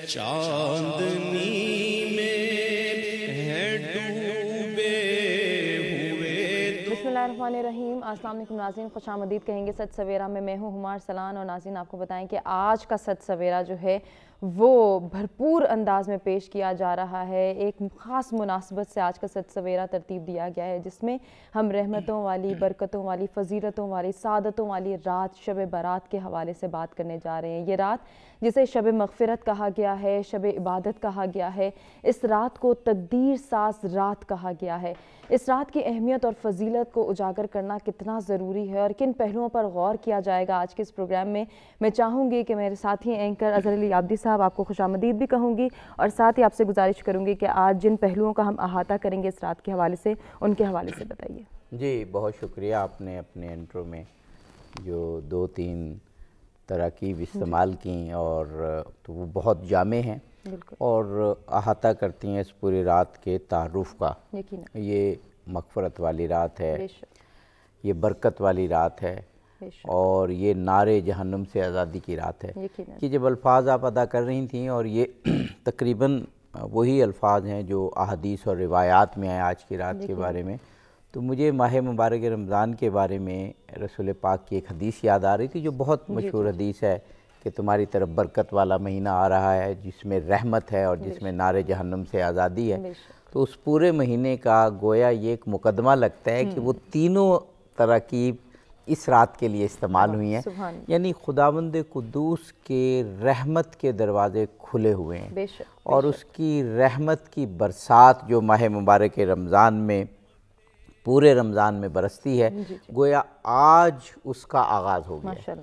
چاندنی میں ہے ڈوبے ہوئے بسم اللہ الرحمن الرحیم۔ السلام علیکم ناظرین، خوش آمدید کہیں گے سچ سویرا میں ہوں ہمار سلان۔ اور ناظرین آپ کو بتائیں کہ آج کا سچ سویرا جو ہے وہ بھرپور انداز میں پیش کیا جا رہا ہے۔ ایک خاص مناسبت سے آج کا سچ سویرا ترتیب دیا گیا ہے، جس میں ہم رحمتوں والی، برکتوں والی، فضیلتوں والی، سعادتوں والی رات شب برات کے حوالے سے بات کرنے جا رہے ہیں۔ یہ رات جسے شب مغفرت کہا گیا ہے، شب عبادت کہا گیا ہے، اس رات کو تقدیر ساز رات کہا گیا ہے۔ اس رات کی اہمیت اور فضیلت کو اجاگر کرنا کتنا ضروری ہے اور کن پہلوؤں پر غور کیا جائے گا آج کے اس پروگرام میں چاہوں گی کہ میرے ساتھی اینکر اظہر علی عابدی صاحب، آپ کو خوش آمدید بھی کہوں گی، اور ساتھ ہی آپ سے گزارش کروں گی کہ آج جن پہلوؤں کا ہم احاطہ کریں گے اس رات کے حوالے سے، ان کے حوالے سے بتائیے۔ جی بہت شکریہ، آپ نے اپنے انٹرو میں جو 2-3 تراکیب استعمال کیں اور تو وہ بہت جامع ہیں اور احاطہ کرتی ہیں اس پوری رات کے تعارف کا۔ یہ مغفرت والی رات ہے، یہ برکت والی رات ہے، اور یہ نار جہنم سے آزادی کی رات ہے۔ کہ جب الفاظ آپ ادا کر رہی تھیں، اور یہ تقریباً وہی الفاظ ہیں جو احادیث اور روایات میں ہیں آج کی رات کے بارے میں، تو مجھے ماہ مبارک رمضان کے بارے میں رسول پاک کی ایک حدیث یاد آ رہی تھی جو بہت مشہور حدیث ہے کہ تمہاری طرف برکت والا مہینہ آ رہا ہے جس میں رحمت ہے اور جس میں نار جہنم سے آزادی ہے۔ تو اس پورے مہینے کا گویا یہ ایک مقدمہ لگتا ہے کہ وہ تینوں تراکیب اس رات کے لیے استعمال ہوئی ہیں، یعنی خداوند قدوس کے رحمت کے دروازے کھلے ہوئے ہیں اور اس کی رحمت کی برسات جو ماہ مبارک رمضان میں پورے رمضان میں برستی ہے، گویا آج اس کا آغاز ہو گیا ہے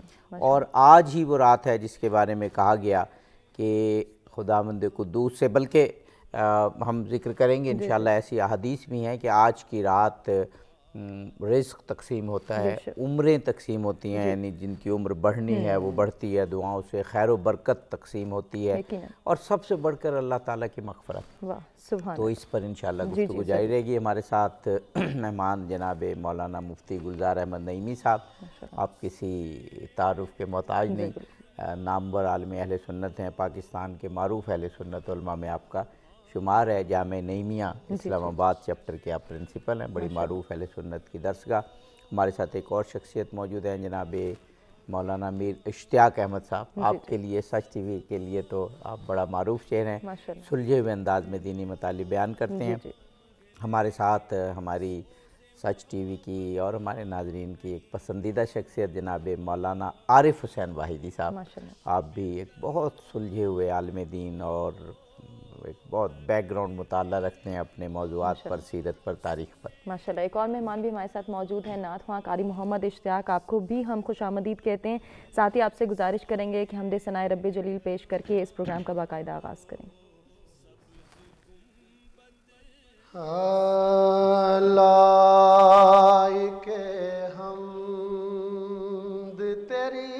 اور آج ہی وہ رات ہے جس کے بارے میں کہا گیا کہ خداوند قدوس سے، بلکہ ہم ذکر کریں گے انشاءاللہ ایسی احادیث بھی ہیں کہ آج کی رات رزق تقسیم ہوتا ہے، عمریں تقسیم ہوتی ہیں، یعنی جن کی عمر بڑھنی ہے وہ بڑھتی ہے، دعاؤں سے خیر و برکت تقسیم ہوتی ہے، اور سب سے بڑھ کر اللہ تعالیٰ کی مغفرت۔ تو اس پر انشاءاللہ گفتگو جاری رہے گی۔ ہمارے ساتھ مہمان جناب مولانا مفتی گلزار احمد نعیمی صاحب، آپ کسی تعارف کے محتاج نہیں، نامور عالم اہل سنت ہیں، پاکستان کے معروف اہل سنت علماء میں آپ کا شمار ہے، جامع نعیمیہ اسلام آباد چیپٹر کے آپ پرنسپل ہیں، بڑی معروف اہل سنت کی درسگاہ۔ ہمارے ساتھ ایک اور شخصیت موجود ہیں جناب مولانا میر اشتیاق احمد صاحب، آپ کے لیے سچ ٹی وی کے لیے تو آپ بڑا معروف چہرہ ہیں، سلجھے ہوئے انداز میں دینی مطالب بیان کرتے ہیں۔ ہمارے ساتھ ہماری سچ ٹی وی کی اور ہمارے ناظرین کی ایک پسندیدہ شخصیت جناب مولانا عارف حسین واحدی صاحب، آپ بھی ایک بہت سلجھے ہوئے عالم دین اور ایک بہت بیک گراؤنڈ مطالعہ رکھتے ہیں اپنے موضوعات پر، سیرت پر، تاریخ پر۔ ماشاءاللہ ایک اور مہمان بھی ہمارے ساتھ موجود ہیں، نعت خواں قاری محمد اشتیاق، آپ کو بھی ہم خوش آمدید کہتے ہیں۔ ساتھ ہی آپ سے گزارش کریں گے کہ حمد ثناء رب جلیل پیش کر کے اس پروگرام کا باقاعدہ آغاز کریں۔ لائق حمد تیری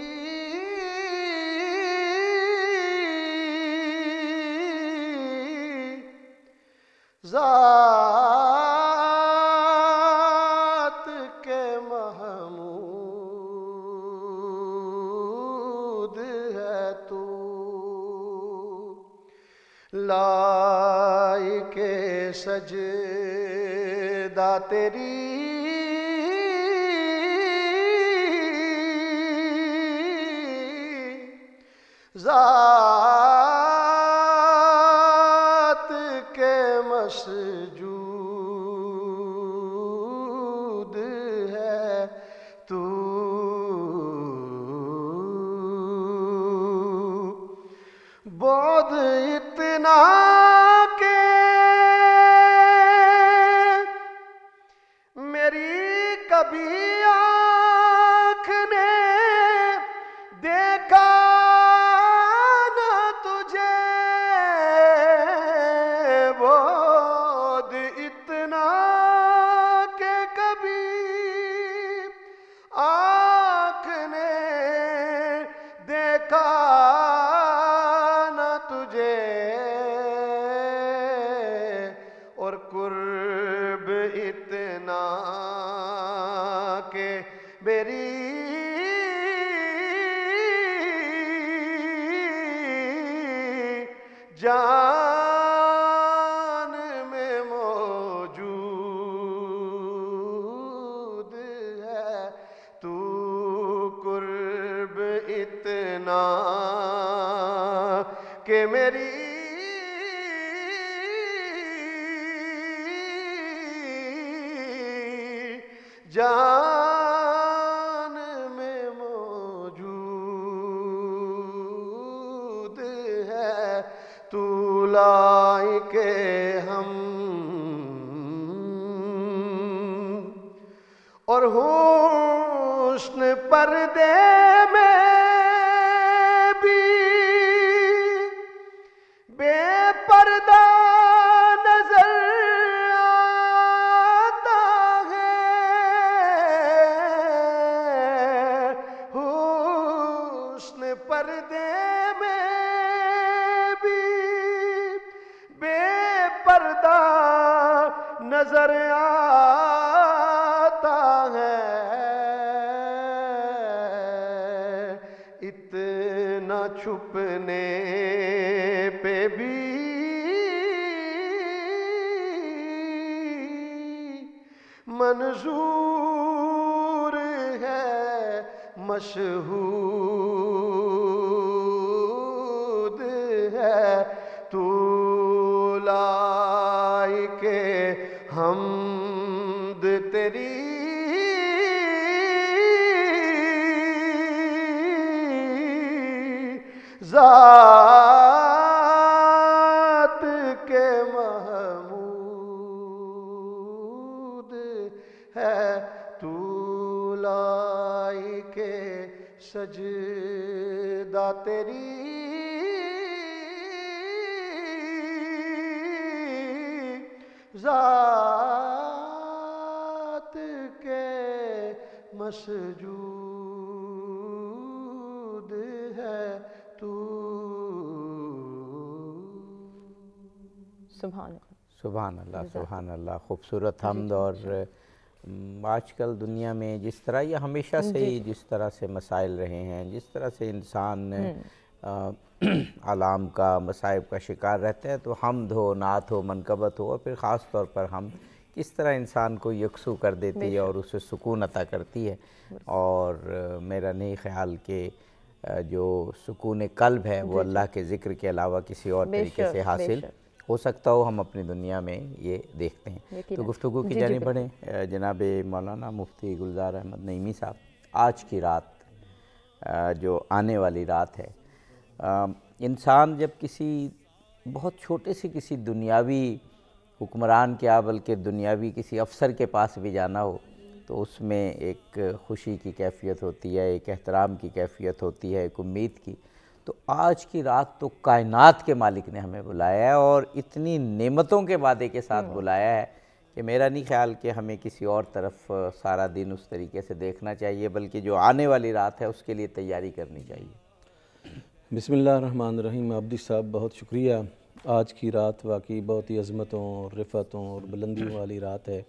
ذات کے محمود ہے تو، لائق سجدہ تیری ذات کے مسجود ہے تو، بعد اتنا کہ میری کبھی آنکھ نے دیکھا نہ تجھے، بعد اتنا کہ کبھی آنکھ نے دیکھا نہ تجھے، اور قرب اتنا کہ میری کہ میری جان میں موجود ہے تو لائق ہم اور حسن پردے میں بھی بے پردہ نظر آتا ہے حسن پردے میں بھی بے پردہ نظر آتا ہے اتنا چھپنے پہ بھی منظور ہے مشہود ہے تو لائق حمد تیری ذات کے محمود ہے تو لائق سجدہ تیری ذات کے مسجود ہے تو سبحان اللہ سبحان اللہ سبحان اللہ خوبصورت حمد اور آج کل دنیا میں جس طرح یہ ہمیشہ سے ہی جس طرح سے مسائل رہے ہیں جس طرح سے انسان علام کا مصائب کا شکار رہتا ہے تو حمد ہو نعت ہو منقبت ہو اور پھر خاص طور پر ہم کس طرح انسان کو یکسو کر دیتی ہے اور اسے سکون عطا کرتی ہے اور میرا نہیں خیال کہ جو سکون قلب ہے وہ اللہ کے ذکر کے علاوہ کسی اور طریقے سے حاصل ہو سکتا ہو ہم اپنی دنیا میں یہ دیکھتے ہیں تو گفتگو کی جانب بڑھیں جناب مولانا مفتی گلزار احمد نعیمی صاحب آج کی رات جو آنے والی رات ہے انسان جب کسی بہت چھوٹے سے کسی دنیاوی حکمران کیا بلکہ دنیاوی کسی افسر کے پاس بھی جانا ہو تو اس میں ایک خوشی کی کیفیت ہوتی ہے ایک احترام کی کیفیت ہوتی ہے ایک امید کی تو آج کی رات تو کائنات کے مالک نے ہمیں بلایا ہے اور اتنی نعمتوں کے وعدے کے ساتھ بلایا ہے کہ میرا نہیں خیال کہ ہمیں کسی اور طرف سارا دن اس طریقے سے دیکھنا چاہیے بلکہ جو آنے والی رات ہے اس کے لیے تیاری کرنی چاہیے بسم اللہ الرحمن الرحیم عبدی صاحب بہت شکریہ آج کی رات واقعی بہت ہی عظمتوں اور رفعتوں اور بلندیوں والی رات ہے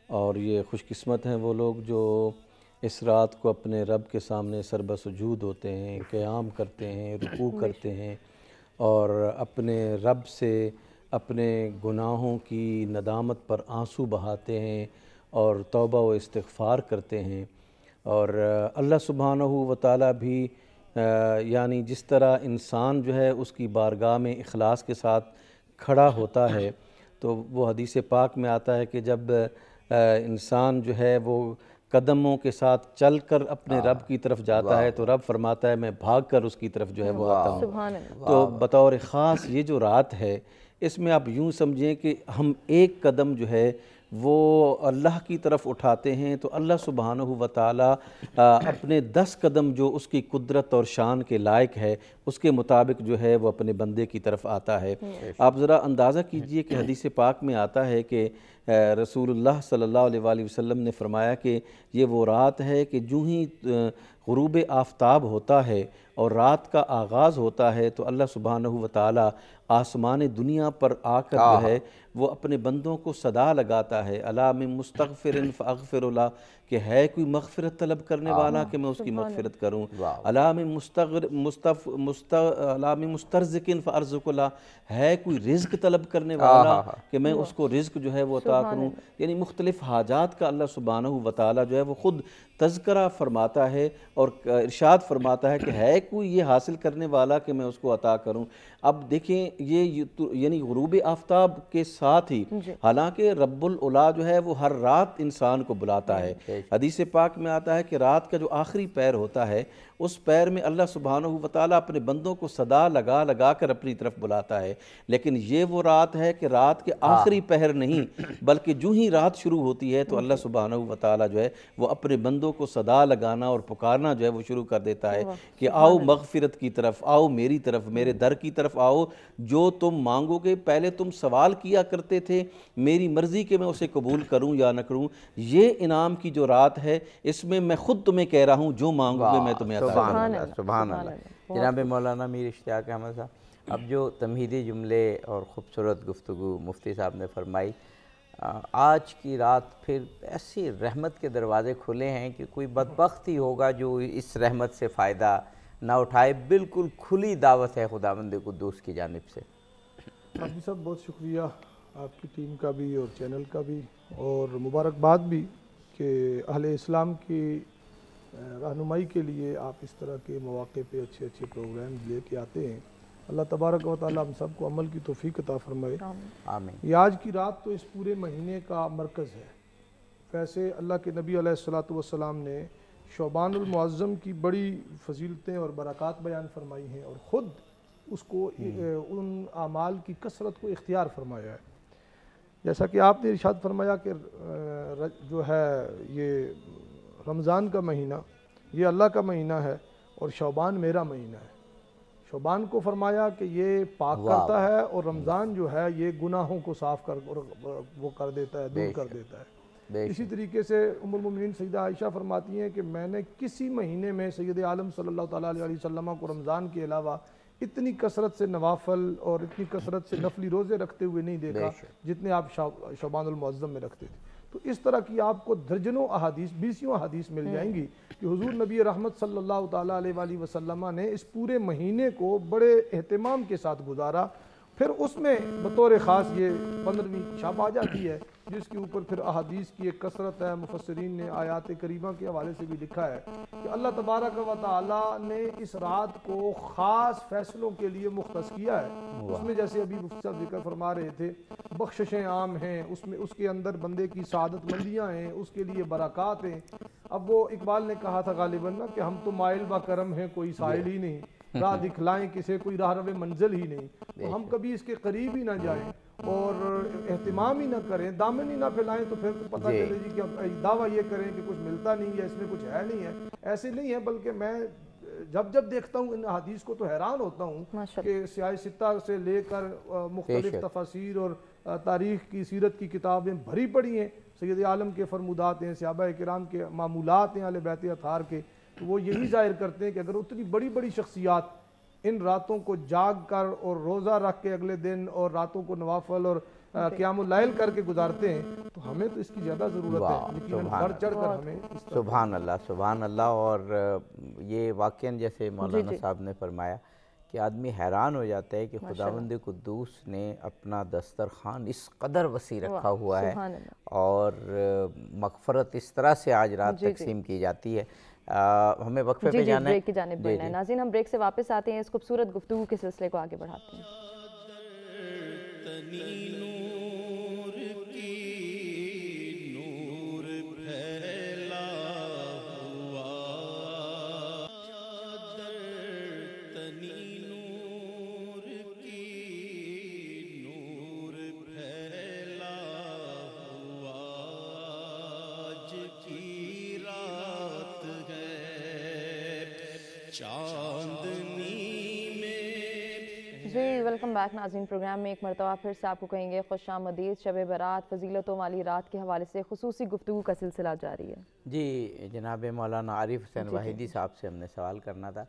اور یہ خوش قسمت ہیں وہ لوگ جو اس رات کو اپنے رب کے سامنے سربسجود ہوتے ہیں قیام کرتے ہیں رکوع کرتے ہیں اور اپنے رب سے اپنے گناہوں کی ندامت پر آنسو بہاتے ہیں اور توبہ و استغفار کرتے ہیں اور اللہ سبحانہ و تعالیٰ بھی یعنی جس طرح انسان جو ہے اس کی بارگاہ میں اخلاص کے ساتھ کھڑا ہوتا ہے تو وہ حدیث پاک میں آتا ہے کہ جب انسان جو ہے وہ قدموں کے ساتھ چل کر اپنے رب کی طرف جاتا ہے تو رب فرماتا ہے میں بھاگ کر اس کی طرف جو ہے وہ آتا ہوں تو بطور خاص یہ جو رات ہے اس میں آپ یوں سمجھیں کہ ہم ایک قدم جو ہے وہ اللہ کی طرف اٹھاتے ہیں تو اللہ سبحانہ و تعالیٰ اپنے 10 قدم جو اس کی قدرت اور شان کے لائق ہے اس کے مطابق جو ہے وہ اپنے بندے کی طرف آتا ہے۔ آپ ذرا اندازہ کیجئے کہ حدیث پاک میں آتا ہے کہ رسول اللہ صلی اللہ علیہ وآلہ وسلم نے فرمایا کہ یہ وہ رات ہے کہ جو ہی غروب آفتاب ہوتا ہے اور رات کا آغاز ہوتا ہے تو اللہ سبحانہ و تعالیٰ آسمان دنیا پر آ کر جو ہے وہ اپنے بندوں کو صدا لگاتا ہے الا من مستغفر فاغفر له کہ ہے کوئی مغفرت طلب کرنے والا کہ میں اس کی مغفرت کروں، الا من مسترزق فارزق له ہے کوئی رزق طلب کرنے والا کہ میں اس کو رزق جو ہے وہ عطا کروں۔ یعنی مختلف حاجات کا اللہ سبحانہ و تعالیٰ جو ہے وہ خود تذکرہ فرماتا ہے اور ارشاد فرماتا ہے کہ ہے کوئی یہ حاصل کرنے والا کہ میں اس کو عطا کروں۔ اب دیکھیں یہ یعنی غروب آفتاب کے ساتھ ہی حالانکہ رب العلا جو ہے وہ ہر رات انسان کو بلاتا ہے. حدیث پاک میں آتا ہے کہ رات کا جو آخری پہر ہوتا ہے اس پہر میں اللہ سبحانہ وتعالیٰ اپنے بندوں کو صدا لگا لگا کر اپنی طرف بلاتا ہے. لیکن یہ وہ رات ہے کہ رات کے آخری پہر نہیں بلکہ جو ہی رات شروع ہوتی ہے تو اللہ سبحانہ وتعالیٰ جو ہے وہ اپنے بندوں کو صدا لگانا اور پکارنا جو ہے وہ شروع کر دیتا ہے کہ آؤ مغفرت کی طرف، آؤ میری طرف، میرے در کی طرف آؤ. جو تم مانگو گے، پہلے تم سوال کیا کرتے تھے، میری مرضی کہ میں اسے قبول کروں یا نہ کروں. یہ انعام کی جو رات ہے اس میں میں خود تمہیں کہہ رہا ہوں جو مانگو گے میں تمہیں عطا کروں. سبحان اللہ، سبحان اللہ. جناب مولانا میر اشتیاق احمد صاحب، اب جو تمہیدی جملے اور خوبصورت گفتگو مفتی صاحب نے فرمائی، آج کی رات پھر ایسی رحمت کے دروازے کھلے ہیں کہ کوئی بدبخت ہی ہوگا جو اس رحمت سے فائدہ نہ اٹھائے. بالکل کھلی دعوت ہے خداوند قدوس کی جانب سے. حافظ صاحب بہت شکریہ آپ کی ٹیم کا بھی اور چینل کا بھی، اور مبارکباد بھی کہ اہل اسلام کی رہنمائی کے لیے آپ اس طرح کے مواقع پہ اچھے اچھے پروگرام لے کے آتے ہیں. اللہ تبارک و تعالی ہم سب کو عمل کی توفیق عطا فرمائے. آمین. یہ آج کی رات تو اس پورے مہینے کا مرکز ہے. ویسے اللہ کے نبی علیہ السلام نے شعبان المعظم کی بڑی فضیلتیں اور برکات بیان فرمائی ہیں اور خود اس کو ان اعمال کی کثرت کو اختیار فرمایا ہے. جیسا کہ آپ نے ارشاد فرمایا کہ جو ہے یہ رمضان کا مہینہ یہ اللہ کا مہینہ ہے اور شعبان میرا مہینہ ہے. شعبان کو فرمایا کہ یہ پاک کرتا ہے اور رمضان جو ہے یہ گناہوں کو صاف کر وہ کر دیتا ہے، دور کر دیتا ہے. اسی طریقے سے ام المومنین سیدہ عائشہ فرماتی ہیں کہ میں نے کسی مہینے میں سید عالم صلی اللہ تعالیٰ علیہ وسلم کو رمضان کے علاوہ اتنی کثرت سے نوافل اور اتنی کثرت سے نفلی روزے رکھتے ہوئے نہیں دیکھا جتنے آپ شعبان المعظم میں رکھتے تھے. تو اس طرح کی آپ کو درجنوں احادیث، 20 احادیث مل جائیں گی کہ حضور نبی رحمت صلی اللہ تعالیٰ علیہ وآلہ وسلم نے اس پورے مہینے کو بڑے اہتمام کے ساتھ گزارا. پھر اس میں بطور خاص یہ 15ویں شب آ جاتی ہے جس کے اوپر پھر احادیث کی ایک کثرت ہے. مفسرین نے آیات کریمہ کے حوالے سے بھی لکھا ہے کہ اللہ تبارک و تعالیٰ نے اس رات کو خاص فیصلوں کے لیے مختص کیا ہے. اس میں جیسے ابھی مفتی صاحب ذکر فرما رہے تھے بخششیں عام ہیں، اس کے اندر بندے کی سعادت مندیاں ہیں، اس کے لیے برکات ہیں. اب وہ اقبال نے کہا تھا غالباً نا کہ ہم تو مائل با کرم ہیں کوئی سائل ہی نہیں، راہ دکھلائیں کسے کوئی راہ رو منزل ہی نہیں. تو ہم کبھی اس کے قریب ہی نہ جائیں اور اہتمام ہی نہ کریں، دامن ہی نہ پھیلائیں تو پھر پتہ چلے جی کہ دعویٰ یہ کریں کہ کچھ ملتا نہیں ہے، اس میں کچھ ہے نہیں ہے. ایسے نہیں ہے، بلکہ میں جب دیکھتا ہوں ان حدیث کو تو حیران ہوتا ہوں کہ سیاہ ستہ سے لے کر مختلف تفاسیر اور تاریخ کی سیرت کی کتابیں بھری پڑی ہیں. سید عالم کے فرمودات ہیں، صحابہ کرام کے معمولات ہیں اہل بیت اطہار کے. تو وہ یہی ظاہر کرتے ہیں کہ اگر اتنی بڑی بڑی شخصیات ان راتوں کو جاگ کر اور روزہ رکھ کے اگلے دن اور راتوں کو نوافل اور قیام اللیل کر کے گزارتے ہیں تو ہمیں تو اس کی زیادہ ضرورت ہے. یقیناً بڑھ چڑھ کر ہمیں سبحان اللہ، سبحان اللہ. اور یہ واقعاً جیسے مولانا صاحب نے فرمایا کہ آدمی حیران ہو جاتا ہے کہ خداوند قدوس نے اپنا دسترخوان اس قدر وسیع رکھا ہوا ہے اور مغفرت اس طرح سے آج رات تقسیم کی جاتی ہے. ہمیں وقفے پہ جانا ہے، بریک کی جانب بڑھنا ہے. ناظرین ہم بریک سے واپس آتے ہیں، اس خوبصورت گفتگو کے سلسلے کو آگے بڑھاتے ہیں. ویلکم بیک ناظرین. پروگرام میں ایک مرتبہ پھر سے آپ کو کہیں گے خوش آمدید. شب برات فضیلتوں والی رات کے حوالے سے خصوصی گفتگو کا سلسلہ جاری ہے. جی جناب مولانا عارف حسین واحدی صاحب سے ہم نے سوال کرنا تھا.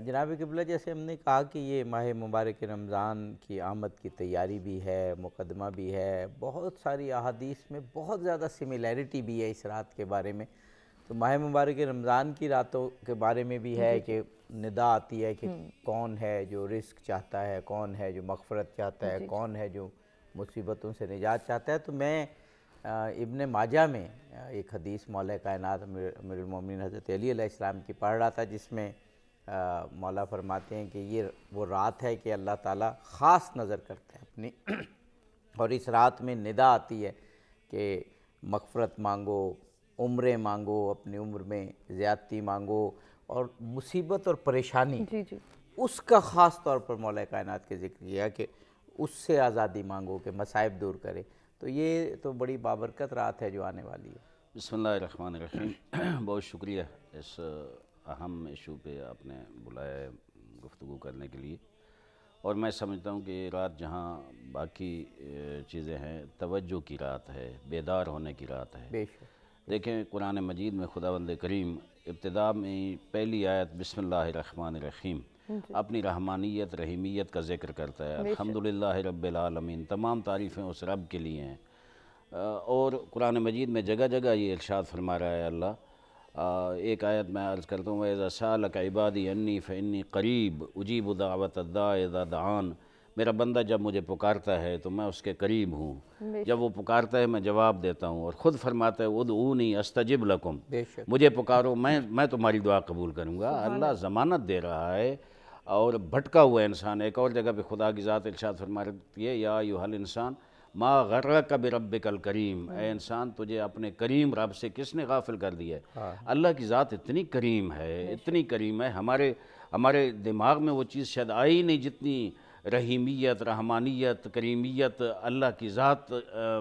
جناب قبلہ جیسے ہم نے کہا کہ یہ ماہ مبارک رمضان کی آمد کی تیاری بھی ہے، مقدمہ بھی ہے، بہت ساری احادیث میں بہت زیادہ سملیرٹی بھی ہے اس رات کے بارے میں. تو ماہ مبارک رمضان کی راتوں کے بارے میں بھی ہے کہ ندا آتی ہے کہ کون ہے جو رزق چاہتا ہے، کون ہے جو مغفرت چاہتا ہے، کون ہے جو مصیبتوں سے نجات چاہتا ہے. تو میں ابن ماجہ میں ایک حدیث مولا کائنات امیر المومنین حضرت علی علیہ السلام کی پڑھ رہا تھا جس میں مولا فرماتے ہیں کہ یہ وہ رات ہے کہ اللہ تعالیٰ خاص نظر کرتے ہیں اپنی، اور اس رات میں ندا آتی ہے کہ مغفرت مانگو، عمریں مانگو، اپنی عمر میں زیادتی مانگو، اور مصیبت اور پریشانی جی جی اس کا خاص طور پر مولا کائنات کے ذکر کیا کہ اس سے آزادی مانگو کہ مصائب دور کرے. تو یہ تو بڑی بابرکت رات ہے جو آنے والی ہے. بسم اللہ الرحمن الرحیم. بہت شکریہ اس اہم ایشو پہ آپ نے بلایا ہے گفتگو کرنے کے لیے. اور میں سمجھتا ہوں کہ یہ رات جہاں باقی چیزیں ہیں، توجہ کی رات ہے، بیدار ہونے کی رات ہے. بے شک. دیکھیں قرآن مجید میں خداوند کریم ابتدا میں پہلی آیت بسم اللہ الرحمن الرحیم اپنی رحمانیت رحیمیت کا ذکر کرتا ہے. الحمدللہ رب العالمین، تمام تعریفیں اس رب کے لیے ہیں. اور قرآن مجید میں جگہ جگہ یہ ارشاد فرما رہا ہے اللہ. ایک آیت میں عرض کرتا ہوں، وَإِذَا سَأَلَكَ عِبَادِي عَنِّي فَإِنِّي قَرِيبٌ أُجِيبُ دَعْوَةَ الدَّاعِ إِذَا دَعَانِ. میرا بندہ جب مجھے پکارتا ہے تو میں اس کے قریب ہوں، جب وہ پکارتا ہے میں جواب دیتا ہوں. اور خود فرماتا ہے ادعونی استجب لکم، بے شک. مجھے پکارو میں تمہاری دعا قبول کروں گا. اللہ ضمانت دے رہا ہے. اور بھٹکا ہوا انسان، ایک اور جگہ پہ خدا کی ذات ارشاد فرما رہی ہے، یا ایھا الانسان ما غرک بربک الکریم. اے انسان، تجھے اپنے کریم رب سے کس نے غافل کر دیا ہے؟ اللہ کی ذات اتنی کریم ہے، اتنی کریم ہے. ہمارے دماغ میں وہ چیز شاید آئی نہیں جتنی رحیمیت، رحمانیت، کریمیت اللہ کی ذات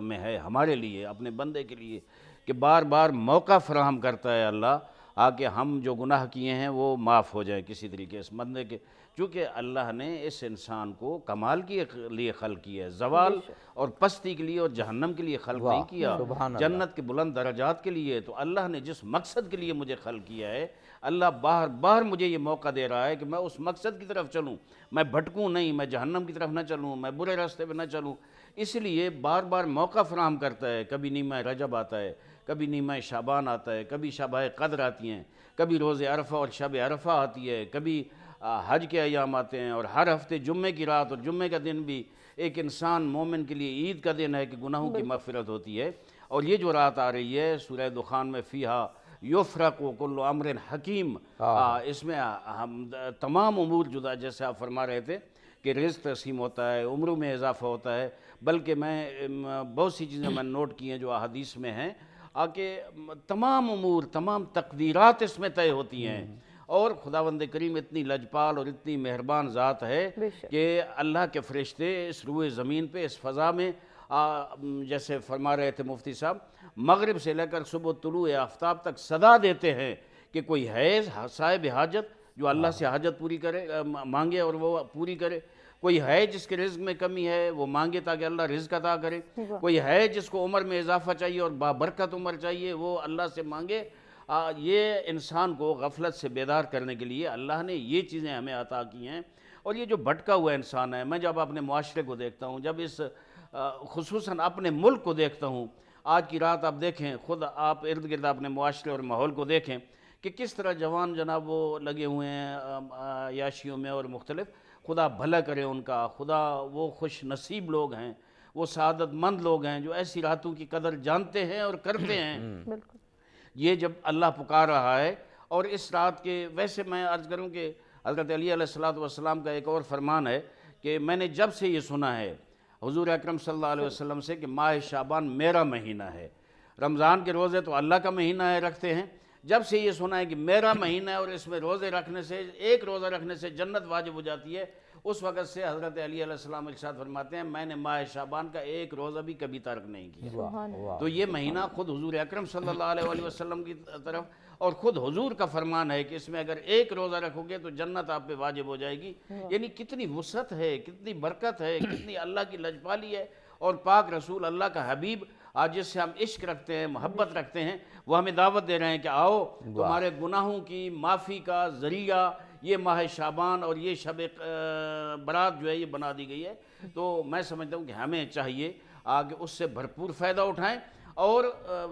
میں ہے ہمارے لیے، اپنے بندے کے لیے، کہ بار بار موقع فراہم کرتا ہے اللہ آکہ ہم جو گناہ کیے ہیں وہ معاف ہو جائیں کسی طریقے سے بندے کے. چونکہ اللہ نے اس انسان کو کمال کے لیے خلق کیا ہے، زوال اور پستی کے لیے اور جہنم کے لیے خلق نہیں کیا، جنت کے بلند درجات کے لیے. تو اللہ نے جس مقصد کے لیے مجھے خلق کیا ہے، اللہ بار بار مجھے یہ موقع دے رہا ہے کہ میں اس مقصد کی طرف چلوں، میں بھٹکوں نہیں، میں جہنم کی طرف نہ چلوں، میں برے راستے پہ نہ چلوں. اس لیے بار بار موقع فراہم کرتا ہے. کبھی نیمہ رجب آتا ہے، کبھی نیمہ شعبان آتا ہے، کبھی شبہ قدر آتی ہیں، کبھی روز عرفہ اور شب عرفہ آتی ہے، کبھی حج کے ایام آتے ہیں. اور ہر ہفتے جمعے کی رات اور جمعے کا دن بھی ایک انسان مومن کے لیے عید کا دن ہے کہ گناہوں کی مغفرت ہوتی ہے. اور یہ جو رات آ رہی ہے سورہ دخان میں، فیہا یفرق کل امر حکیم، اس میں ہم تمام امور جدا، جیسے آپ فرما رہے تھے کہ رزق تقسیم ہوتا ہے، عمروں میں اضافہ ہوتا ہے. بلکہ میں بہت سی چیزیں میں نوٹ کی ہیں جو احادیث میں ہیں، کہ تمام امور، تمام تقدیرات اس میں طے ہوتی ہیں. اور خداوند کریم اتنی لجپال اور اتنی مہربان ذات ہے کہ اللہ کے فرشتے اس روئے زمین پہ، اس فضا میں، جیسے فرما رہے تھے مفتی صاحب، مغرب سے لے کر صبح طلوع آفتاب تک صدا دیتے ہیں کہ کوئی ہے صاحب حاجت جو اللہ سے حاجت پوری کرے، مانگے اور وہ پوری کرے. کوئی ہے جس کے رزق میں کمی ہے، وہ مانگے تاکہ اللہ رزق عطا کرے. کوئی ہے جس کو عمر میں اضافہ چاہیے اور بابرکت عمر چاہیے، وہ اللہ سے مانگے. یہ انسان کو غفلت سے بیدار کرنے کے لیے اللہ نے یہ چیزیں ہمیں عطا کی ہیں. اور یہ جو بھٹکا ہوا انسان ہے، میں جب اپنے معاشرے کو دیکھتا ہوں، جب اس خصوصاً اپنے ملک کو دیکھتا ہوں، آج کی رات آپ دیکھیں، خود آپ ارد گرد اپنے معاشرے اور ماحول کو دیکھیں کہ کس طرح جوان جناب وہ لگے ہوئے ہیں عیاشیوں میں اور مختلف. خدا بھلا کرے ان کا، خدا وہ خوش نصیب لوگ ہیں، وہ سعادت مند لوگ ہیں جو ایسی راتوں کی قدر جانتے ہیں اور کرتے ہیں. یہ جب اللہ پکار رہا ہے. اور اس رات کے، ویسے میں عرض کروں کہ حضرت علی علیہ السلام کا ایک اور فرمان ہے کہ میں نے جب سے یہ سنا ہے حضور اکرم صلی اللہ علیہ وسلم سے کہ ماہ شعبان میرا مہینہ ہے، رمضان کے روزے تو اللہ کا مہینہ ہے رکھتے ہیں، جب سے یہ سنا ہے کہ میرا مہینہ ہے اور اس میں روزے رکھنے سے، ایک روزہ رکھنے سے جنت واجب ہو جاتی ہے، اس وقت سے حضرت علی علیہ السلام ارشاد فرماتے ہیں میں نے ماہ شعبان کا ایک روزہ بھی کبھی ترک نہیں کیا. تو یہ مہینہ خود حضور اکرم صلی اللہ علیہ وسلم کی طرف اور خود حضور کا فرمان ہے کہ اس میں اگر ایک روزہ رکھو گے تو جنت آپ پہ واجب ہو جائے گی. یعنی کتنی وسعت ہے، کتنی برکت ہے، کتنی اللہ کی لجپالی ہے. اور پاک رسول اللہ کا حبیب آج جس سے ہم عشق رکھتے ہیں، محبت رکھتے ہیں، وہ ہمیں دعوت دے رہے ہیں کہ آؤ تمہارے گناہوں کی معافی کا ذریعہ یہ ماہ شعبان اور یہ شب برات جو ہے یہ بنا دی گئی ہے. تو میں سمجھتا ہوں کہ ہمیں چاہیے آگے اس سے بھرپور فائدہ اٹھائیں. اور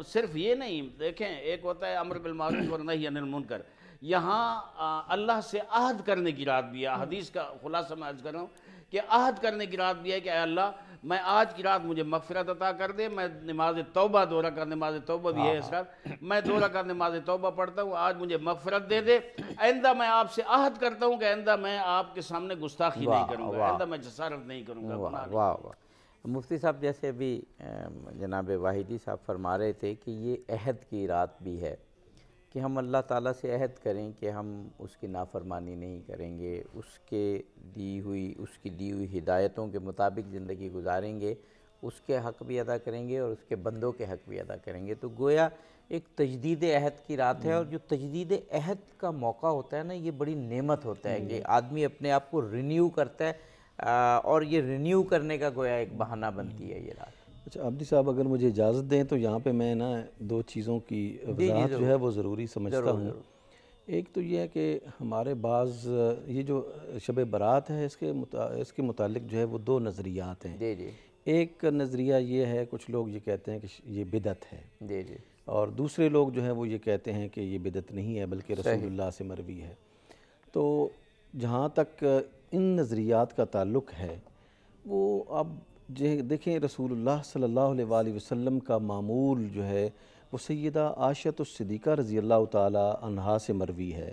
صرف یہ نہیں، دیکھیں ایک ہوتا ہے امر بالمعروف اور نہی عن المنکر، یہاں اللہ سے عہد کرنے کی رات بھی ہے. حدیث کا خلاصہ میں عرض کر رہا ہوں کہ عہد کرنے کی رات بھی ہے کہ اے اللہ میں آج کی رات مجھے مغفرت عطا کر دے، میں نماز توبہ 2 رکعت نماز توبہ بھی ہے اس رات، میں 2 رکعت نماز توبہ پڑھتا ہوں، آج مجھے مغفرت دے دے، آئندہ میں آپ سے عہد کرتا ہوں کہ آئندہ میں آپ کے سامنے گستاخی نہیں کروں گا، آئندہ میں جسارت نہیں کروں گا۔ واہ واہ واہ۔ مفتی صاحب جیسے ابھی جناب واحدی صاحب فرما رہے تھے کہ یہ عہد کی رات بھی ہے کہ ہم اللہ تعالیٰ سے عہد کریں کہ ہم اس کی نافرمانی نہیں کریں گے، اس کی دی ہوئی ہدایتوں کے مطابق زندگی گزاریں گے، اس کے حق بھی ادا کریں گے اور اس کے بندوں کے حق بھی ادا کریں گے۔ تو گویا ایک تجدید عہد کی رات ہے، اور جو تجدید عہد کا موقع ہوتا ہے نا، یہ بڑی نعمت ہوتا ہے کہ آدمی اپنے آپ کو رینیو کرتا ہے، اور یہ رینیو کرنے کا گویا ایک بہانہ بنتی ہے یہ رات۔ اچھا عابدی صاحب اگر مجھے اجازت دیں تو یہاں پہ میں نا 2 چیزوں کی وضاحت جو ہے وہ ضروری سمجھتا ہوں۔ ایک تو یہ ہے کہ ہمارے بعض یہ جو شب برات ہے اس کے متعلق جو ہے وہ 2 نظریات ہیں۔ ایک نظریہ یہ ہے، کچھ لوگ یہ کہتے ہیں کہ یہ بدعت ہے، اور دوسرے لوگ جو ہیں وہ یہ کہتے ہیں کہ یہ بدعت نہیں ہے بلکہ رسول اللہ سے مروی ہے۔ تو جہاں تک ان نظریات کا تعلق ہے، وہ اب دیکھیں رسول اللہ صلی اللہ علیہ وآلہ وسلم کا معمول جو ہے وہ سیدہ عائشہ الصدیقہ رضی اللہ تعالی عنہا سے مروی ہے،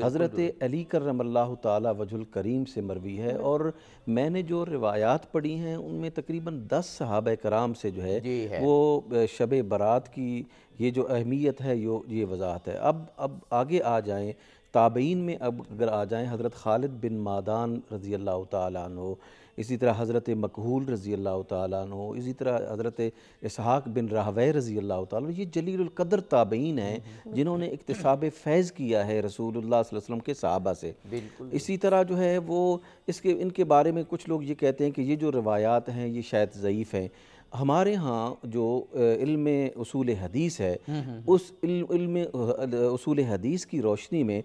حضرت علی کرم اللہ تعالی وجہ الکریم سے مروی ہے، اور میں نے جو روایات پڑھی ہیں ان میں تقریباً 10 صحابہ کرام سے جو ہے وہ شب برات کی یہ جو اہمیت ہے یہ وضاحت ہے۔ اب آگے آ جائیں تابعین میں، اب اگر آ جائیں حضرت خالد بن معدان رضی اللہ تعالیٰ عنہ، اسی طرح حضرت مکحول رضی اللہ تعالیٰ عنہ، اسی طرح حضرت اسحاق بن راہویہ رضی اللہ تعالیٰ عنہ، یہ جلیل القدر تابعین ہیں جنہوں نے اکتساب فیض کیا ہے رسول اللہ صلی اللہ علیہ وسلم کے صحابہ سے۔ اسی طرح جو ہے وہ ان کے بارے میں کچھ لوگ یہ کہتے ہیں کہ یہ جو روایات ہیں یہ شاید ضعیف ہیں۔ ہمارے ہاں جو علم اصول حدیث ہے، اس علم اصول حدیث کی روشنی میں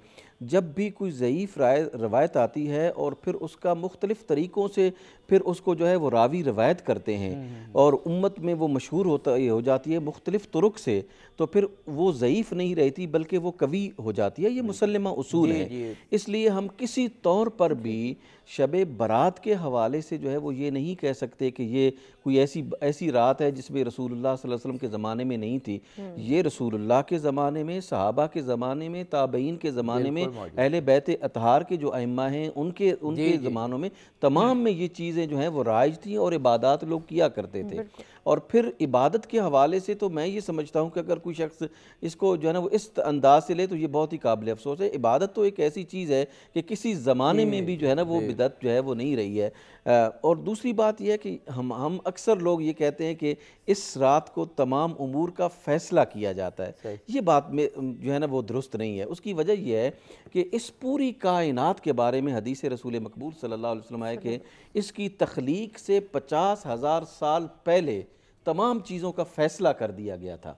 جب بھی کوئی ضعیف روایت آتی ہے اور پھر اس کا مختلف طریقوں سے پھر اس کو جو ہے وہ راوی روایت کرتے ہیں اور امت میں وہ مشہور ہو جاتی ہے مختلف طرق سے، تو پھر وہ ضعیف نہیں رہتی بلکہ وہ قوی ہو جاتی ہے۔ یہ مسلمہ اصول ہے، اس لیے ہم کسی طور پر بھی شب برات کے حوالے سے جو ہے وہ یہ نہیں کہہ سکتے کہ یہ کوئی ایسی رات ہے جس میں رسول اللہ صلی اللہ علیہ وسلم کے زمانے میں نہیں تھی۔ یہ رسول اللہ کے زمانے میں، صحابہ کے زمانے میں، تابعین کے زمانے میں، اہل بیت اطہار کے جو ائمہ ہیں ان کے زمانوں میں تمام میں یہ چیزیں جو ہیں وہ رائج تھیں اور عبادات لوگ کیا کرتے تھے۔ اور پھر عبادت کے حوالے سے تو میں یہ سمجھتا ہوں کہ اگر کوئی شخص اس کو جو ہے نا وہ اس انداز سے لے تو یہ بہت ہی قابل افسوس ہے۔ عبادت تو ایک ایسی چیز ہے کہ کسی زمانے میں بھی جو ہے نا وہ بدعت جو ہے وہ نہیں رہی ہے۔ اور دوسری بات یہ ہے کہ ہم اکثر لوگ یہ کہتے ہیں کہ اس رات کو تمام امور کا فیصلہ کیا جاتا ہے، یہ بات میں جو ہے نا وہ درست نہیں ہے۔ اس کی وجہ یہ ہے کہ اس پوری کائنات کے بارے میں حدیث رسول مقبول صلی اللہ علیہ وسلم ہے کہ اس کی تخلیق سے 50,000 سال پہلے تمام چیزوں کا فیصلہ کر دیا گیا تھا،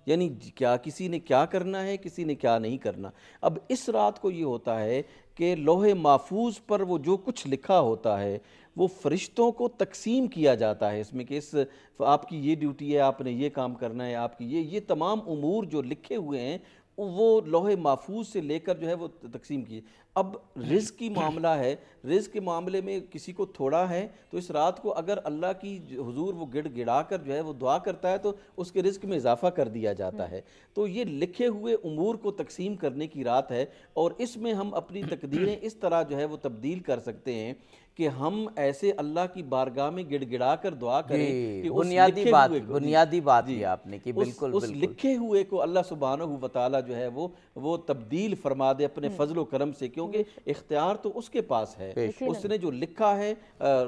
یعنی کیا کسی نے کیا کرنا ہے، کسی نے کیا نہیں کرنا۔ اب اس رات کو یہ ہوتا ہے کہ لوح محفوظ پر وہ جو کچھ لکھا ہوتا ہے وہ فرشتوں کو تقسیم کیا جاتا ہے، اس میں کہ آپ کی یہ ڈیوٹی ہے، آپ نے یہ کام کرنا ہے، آپ کی یہ تمام امور جو لکھے ہوئے ہیں وہ لوح محفوظ سے لے کر جو ہے وہ تقسیم کیے۔ اب رزق کی معاملہ ہے، رزق کے معاملے میں کسی کو تھوڑا ہے تو اس رات کو اگر اللہ کی حضور وہ گڑ گڑا کر جو ہے وہ دعا کرتا ہے تو اس کے رزق میں اضافہ کر دیا جاتا ہے۔ تو یہ لکھے ہوئے امور کو تقسیم کرنے کی رات ہے، اور اس میں ہم اپنی تقدیریں اس طرح جو ہے وہ تبدیل کر سکتے ہیں کہ ہم ایسے اللہ کی بارگاہ میں گڑ گڑا کر دعا کریں کہ بنیادی بات یہ آپ نے کہ بالکل اس لکھے ہوئے کو اللہ سبحانہ و تعالیٰ جو ہے وہ تبدیل فرما دے اپنے فضل و کرم سے، کیونکہ اختیار تو اس کے پاس ہے۔ اس نے جو لکھا ہے،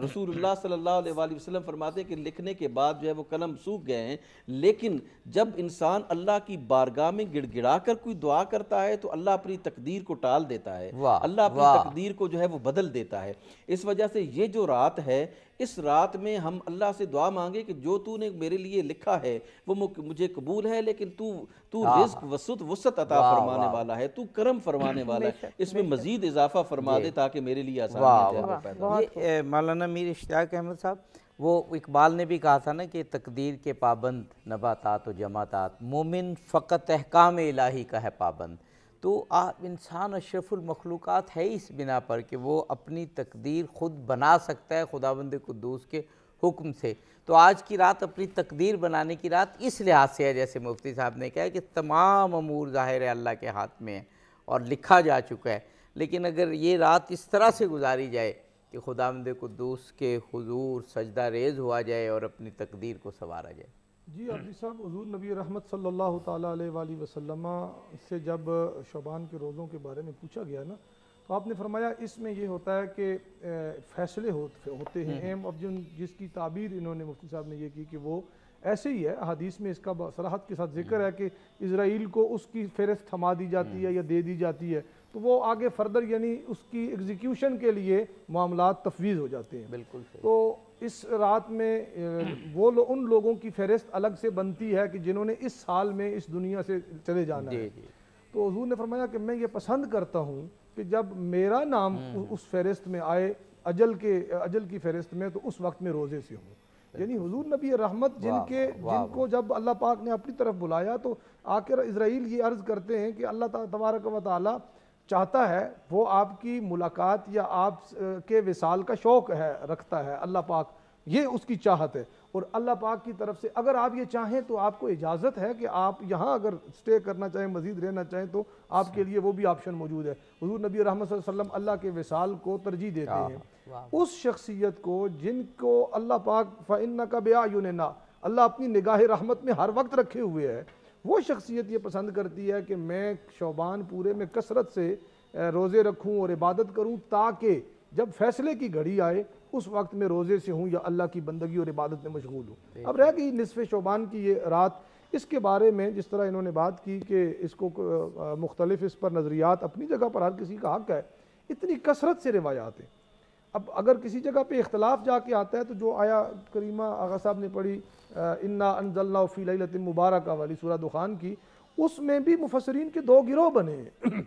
رسول اللہ صلی اللہ علیہ وآلہ وسلم فرماتے ہیں کہ لکھنے کے بعد جو ہے وہ قلم سوکھ گئے ہیں، لیکن جب انسان اللہ کی بارگاہ میں گڑ گڑا کر کوئی دعا کرتا ہے تو اللہ اپنی تقدیر کو ٹال دیتا ہے، اللہ اپنی تقدیر کو جو ہے وہ بدل دیتا ہے۔ اس وجہ سے یہ جو رات ہے، اس رات میں ہم اللہ سے دعا مانگے کہ جو تو نے میرے لیے لکھا ہے وہ مجھے قبول ہے، لیکن تو رزق وسعت عطا فرمانے والا ہے، تو کرم فرمانے والا ہے، اس میں مزید اضافہ فرما دے تاکہ میرے لیے آسانی پیدا ہو۔ یہ مولانا میر اشتیاق احمد صاحب، وہ اقبال نے بھی کہا تھا نا کہ تقدیر کے پابند نباتات و جماعتات، مومن فقط احکام الہی کا ہے پابند۔ تو آپ انسان اشرف المخلوقات ہے اس بنا پر کہ وہ اپنی تقدیر خود بنا سکتا ہے خداوند قدوس کے حکم سے۔ تو آج کی رات اپنی تقدیر بنانے کی رات اس لحاظ سے ہے، جیسے مفتی صاحب نے کہا کہ تمام امور ظاہر ہے اللہ کے ہاتھ میں ہے اور لکھا جا چکا ہے، لیکن اگر یہ رات اس طرح سے گزاری جائے کہ خداوند قدوس کے حضور سجدہ ریز ہوا جائے اور اپنی تقدیر کو سنوارا جائے۔ جی عبدی صاحب، حضور نبی رحمت صلی اللہ تعالیٰ علیہ وآلہ وسلم سے جب شعبان کے روزوں کے بارے میں پوچھا گیا نا، تو آپ نے فرمایا اس میں یہ ہوتا ہے کہ فیصلے ہوتے ہیں اہم، اور جس کی تعبیر انہوں نے مفتی صاحب نے یہ کی کہ وہ ایسے ہی ہے، حدیث میں اس کا صراحت کے ساتھ ذکر ہے کہ اسرائیل کو اس کی فہرست تھما دی جاتی ہے یا دے دی جاتی ہے، تو وہ آگے فردر یعنی اس کی ایگزیکیوشن کے لیے معاملات تفویض ہو جاتے ہیں۔ بالکل صحیح۔ تو اس رات میں ان لوگوں کی فہرست الگ سے بنتی ہے کہ جنہوں نے اس سال میں اس دنیا سے چلے جانا ہے۔ تو حضور نے فرمایا کہ میں یہ پسند کرتا ہوں کہ جب میرا نام اس فہرست میں آئے اجل کی فہرست میں، تو اس وقت میں روزے سے ہوں۔ یعنی حضور نبی رحمت جن کو جب اللہ پاک نے اپنی طرف بلایا، تو آخر اسرائیل یہ عرض کرتے ہیں کہ اللہ تبارک و تعالی چاہتا ہے، وہ آپ کی ملاقات یا آپ کے وصال کا شوق رکھتا ہے اللہ پاک، یہ اس کی چاہت ہے، اور اللہ پاک کی طرف سے اگر آپ یہ چاہیں تو آپ کو اجازت ہے کہ آپ یہاں اگر سٹے کرنا چاہیں، مزید رہنا چاہیں، تو آپ کے لیے وہ بھی آپشن موجود ہے۔ حضور نبی رحمت صلی اللہ علیہ وسلم اللہ کے وصال کو ترجیح دیتے ہیں، اس شخصیت کو جن کو اللہ پاک فَإِنَّكَ بِأَعْيُنِنَا، اللہ اپنی نگاہ رحمت میں ہر وقت رکھے ہوئے ہے، وہ شخصیت یہ پسند کرتی ہے کہ میں شعبان پورے میں کثرت سے روزے رکھوں اور عبادت کروں، تاکہ جب فیصلے کی گھڑی آئے اس وقت میں روزے سے ہوں یا اللہ کی بندگی اور عبادت میں مشغول ہوں۔ اب رہ گئی نصف شعبان کی یہ رات، اس کے بارے میں جس طرح انہوں نے بات کی کہ اس کو مختلف اس پر نظریات، اپنی جگہ پر ہر کسی کا حق ہے، اتنی کثرت سے روایات ہیں۔ اب اگر کسی جگہ پہ اختلاف جا کے آتا ہے تو جو آیا کریمہ آغا صاحب نے پڑھی انا انزلناہ فی لیلۃ مبارکہ والی سورہ دخان کی، اس میں بھی مفسرین کے دو گروہ بنے ہیں۔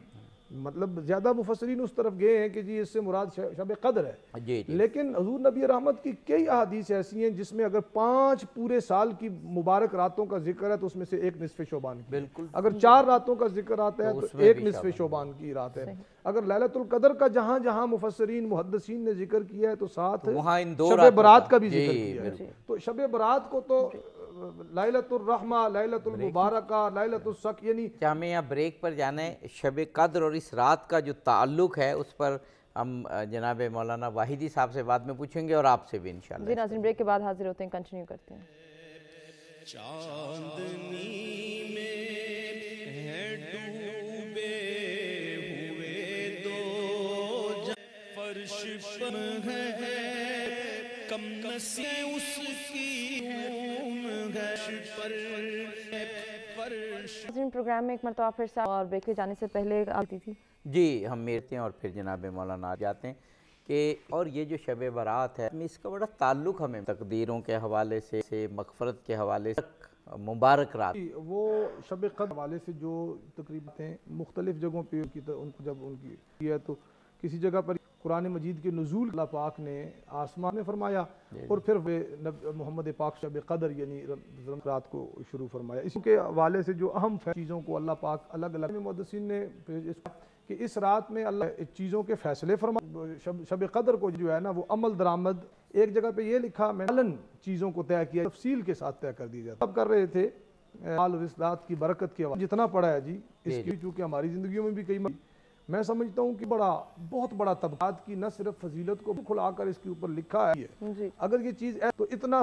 مطلب زیادہ مفسرین اس طرف گئے ہیں کہ جی اس سے مراد شب قدر ہے، لیکن حضور نبی رحمت کی کئی احادیث ایسی ہیں جس میں اگر 5 پورے سال کی مبارک راتوں کا ذکر ہے تو اس میں سے ایک نصف شعبان کی، اگر 4 راتوں کا ذکر آتا ہے تو ایک نصف شعبان کی رات ہے، اگر لیلۃ القدر کا جہاں جہاں مفسرین محدثین نے ذکر کیا ہے تو ساتھ شب برات کا بھی ذکر کیا ہے۔ تو شب برات کو تو لیلۃ الرحمہ، لیلۃ المبارکہ، لیلۃ السق، یعنی ہمیں یہاں بریک پر جانا ہے۔ شب قدر اور اس رات کا جو تعلق ہے اس پر ہم جناب مولانا واحدی صاحب سے بعد میں پوچھیں گے اور آپ سے بھی انشاءاللہ۔ جی ناظرین، بریک کے بعد حاضر ہوتے ہیں، کنٹینیو کرتے ہیں۔ چاندنی میں ہے ڈوبے ہوئے دو فرش پر ہے کم نسی اس کی پروگرام میں ایک مرتبہ پھر سے اور بریک پہ جانے سے پہلے آتی تھی جی ہم میرتے ہیں اور پھر جناب مولانا جاتے ہیں کہ اور یہ جو شب برات ہے اس کا بڑا تعلق ہمیں تقدیروں کے حوالے سے مغفرت کے حوالے سے مبارک رات، وہ شب قدر حوالے سے جو تقریباً مختلف جگہوں پہ جب ان کی ہے تو کسی جگہ پر قرآن مجید کے نزول اللہ پاک نے آسمان میں فرمایا اور پھر محمد پاک شب قدر یعنی رات کو شروع فرمایا۔ اس کے حوالے سے جو اہم چیزوں کو اللہ پاک الگ الگ محدثین نے کہ اس رات میں اللہ چیزوں کے فیصلے فرمایا۔ شب قدر کو جو ہے نا وہ عمل درآمد، ایک جگہ پہ یہ لکھا میں نے چیزوں کو طے کیا، تفصیل کے ساتھ طے کر دی جاتا اب کر رہے تھے مال و رزق کی برکت کے حوالے جتنا پڑا ہے جی اس کی، چونکہ ہماری زندگیوں میں بھی کئی میں سمجھتا ہوں کہ بہت بڑا طبقات کی نہ صرف فضیلت کو کھلا کر اس کے اوپر لکھا ہے، اگر یہ چیز ہے تو اتنا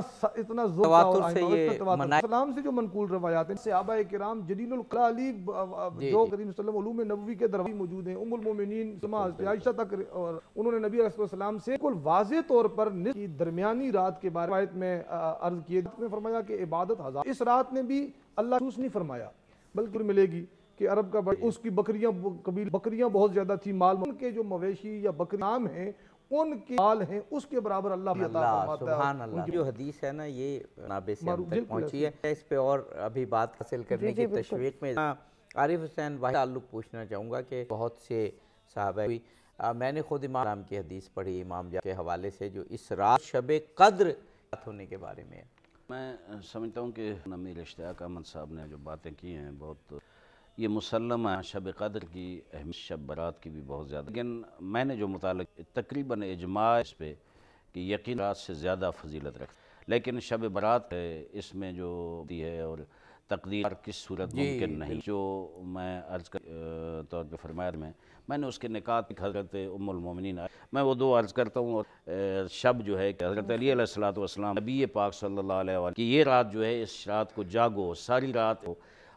تواتر سے یہ اسلام سے جو منقول روایات ہیں، صحابہ کرام جلیل القدر جو کریم صلی اللہ علیہ وسلم علوم نبوی کے دروازے موجود ہیں، ام المومنین عائشہ تک، اور انہوں نے نبی علیہ السلام سے بالکل واضح طور پر درمیانی رات کے بارے میں عرض کیے، میں فرمایا کہ عبادت ہزار، اس رات میں بھی اللہ خصوص نہیں فرمایا بلکہ ملے گی کہ عرب کا اس کی بکریاں بہت زیادہ تھی، مال ان کے جو مویشی یا بکریاں ہیں ان کے مال ہیں اس کے برابر اللہ عطا فرماتا ہے۔ سبحان اللہ، جو حدیث ہے نا یہ نابے سے ہم تک پہنچی ہے، اس پہ اور ابھی بات حاصل کرنے کی تشویق میں عارف حسین واحد تعلق پوچھنا چاہوں گا کہ بہت سے صحابہ میں نے خود امام کی حدیث پڑھی امام کے حوالے سے جو اس رات شب قدر ہونے کے بارے میں ہے۔ میں سمجھتا ہوں کہ امیر اشتیاق احمد صاحب نے جو باتیں کی ہیں بہت یہ مسلم ہے شب قدر کی اہمیت شب برات کی بھی بہت زیادہ، لیکن میں نے جو مطالعہ تقریباً اجماع اس پہ کہ یقین رات سے زیادہ فضیلت رکھتا ہے، لیکن شب برات ہے اس میں جو دی ہے اور تقدیر کس صورت ممکن نہیں، جو میں عرض طور پہ فرمایا میں نے اس کے نکات حضرت ام المومنین میں وہ دو عرض کرتا ہوں، اور شب جو ہے کہ حضرت علی علیہ السلام نبی پاک صلی اللہ علیہ وآلہ کہ یہ رات جو ہے اس رات کو جاگو، ساری رات ہو،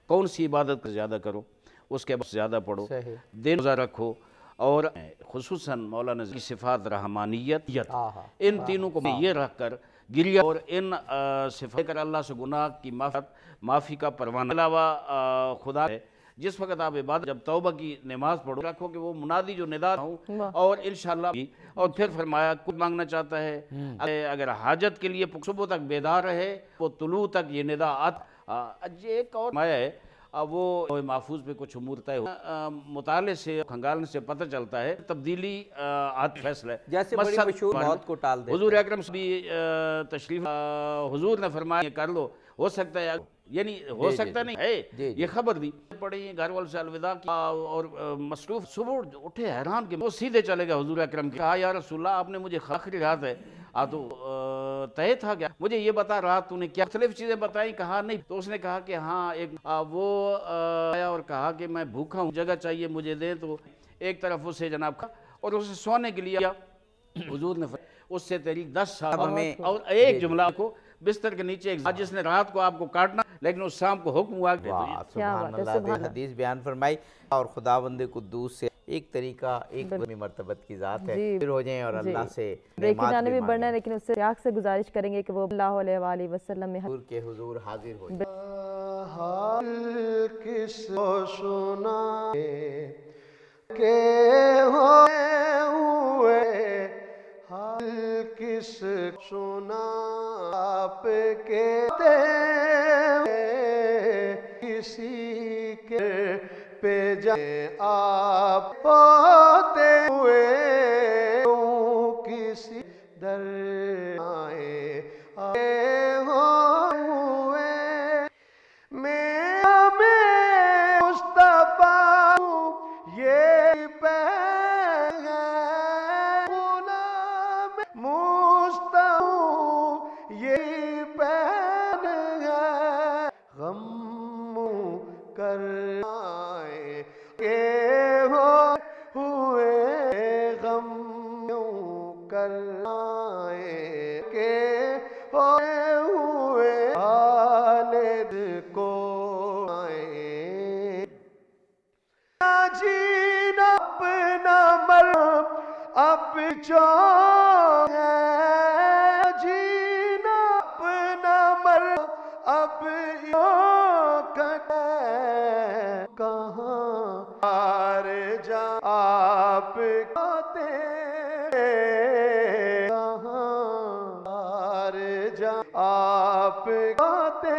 کون سی عبادت کو زیادہ کرو، اس کے بعد زیادہ پڑھو، دن روزہ رکھو، اور خصوصاً مولانا کی صفات رحمانیت، ان تینوں کو یہ رکھ کر گریہ اور ان صفات کر اللہ سے گناہ کی معافی کا پروانہ علاوہ خدا ہے جس وقت آپ عبادت جب توبہ کی نماز پڑھو رکھو کہ وہ منادی جو ندا ہوں اور انشاءاللہ اور پھر فرمایا کچھ مانگنا چاہتا ہے اگر حاجت کے لیے صبح تک بیدار رہے وہ طلوع تک یہ ندا ایک اور مایا ہے وہ محفوظ پہ کچھ امور طے ہو مطالعے سے کھنگالنے سے پتہ چلتا ہے تبدیلی فیصلہ ہے جیسے بڑی مشہور موت کو ٹال دے حضور اکرم بھی تشریف حضور نے فرمایا کر لو ہو سکتا ہے یعنی ہو سکتا نہیں ہے یہ خبر دی پڑی گھر والوں سے الوداع کیا اور مصروف صبح اٹھے حیران کہ وہ سیدھے چلے گئے حضور اکرم کی کہا یا رسول اللہ آپ نے مجھے آخری رات ہے تو طے تھا کیا مجھے یہ بتا رات تو نے کیا مختلف چیزیں بتائیں کہا نہیں تو اس نے کہا کہ ہاں ایک وہ آیا اور کہا کہ میں بھوکا ہوں جگہ چاہیے مجھے دیں تو ایک طرف اسے جناب کا اور اسے سونے کے لیے حضور نے اس سے تیری 10 سال اور ایک جملہ کو بستر کے نیچے جس نے رات کو آپ کو کاٹنا لیکن اس شام کو حکم ہوا کہ سبحان اللہ حدیث بیان فرمائی اور خداوند قدوس سے ایک طریقہ ایک مرتبت کی ذات ہے پھر ہو جائیں اور اللہ سے دیکھی جانے بھی بڑھنا ہے لیکن اس سے آگ سے گزارش کریں گے کہ وہ اللہ علیہ وآلہ وسلم میں حضور کے حضور حاضر ہو جائیں حال کس کو سنائے کہ ہوئے حال کس سنا آپ کے کسی کے پہ جائیں آپ ہوتے ہوئے کسی در آئے ہوئے میں مصطفیٰ یہ غلام مصطفیٰ یہ غم کر آئے کہ ہوئے غم کر آئے کہ ہوئے خالد کو آئے جینا اپنا مر اب جو جینا اپنا مر اب کہاں آر جا آپ کہتے کہاں آر جا آپ کہتے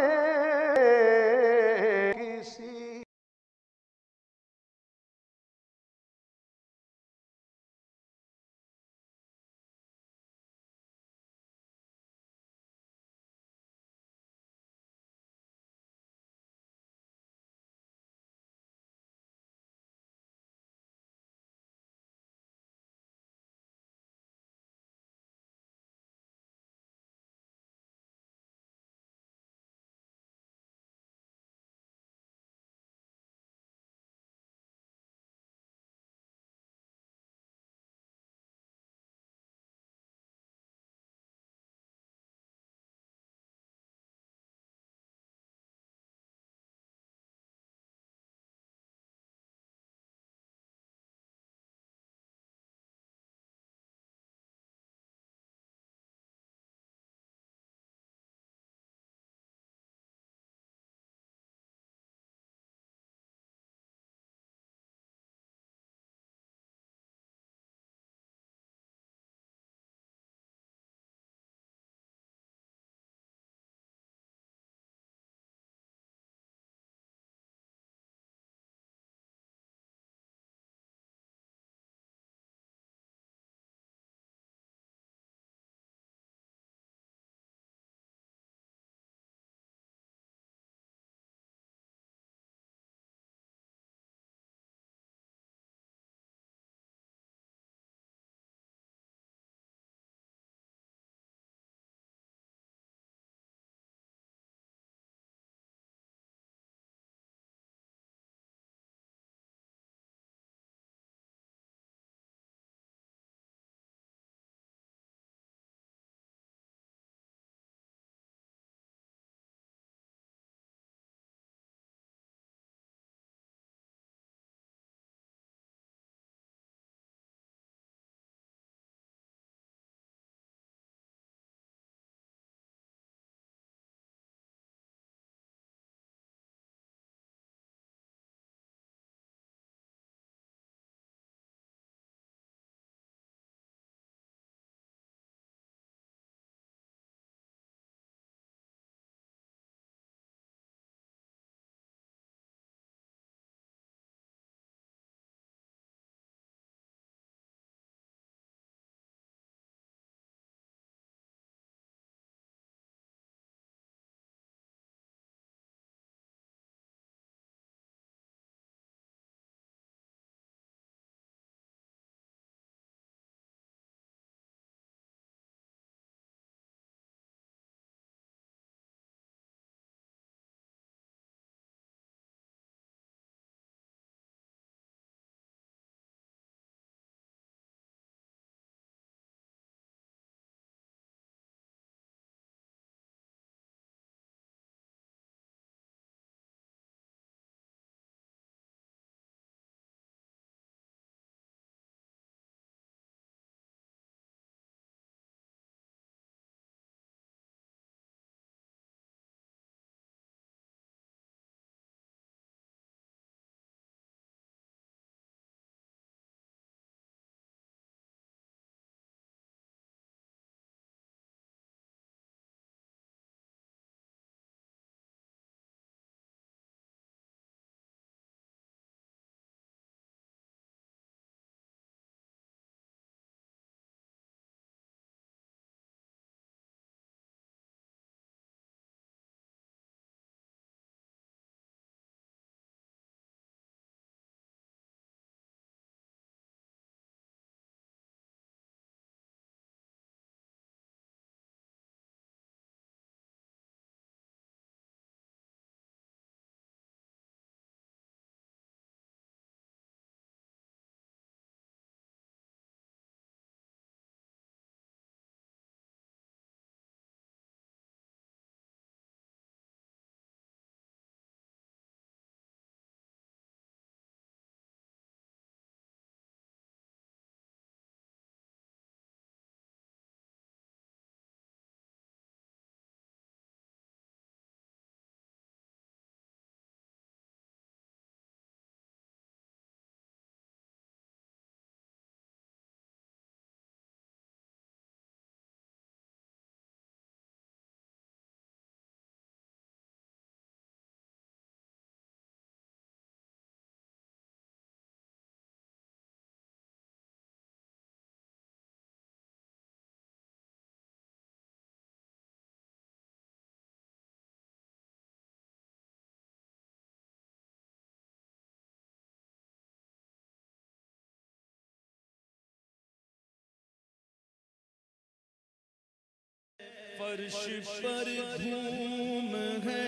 فرش پر دھوم ہے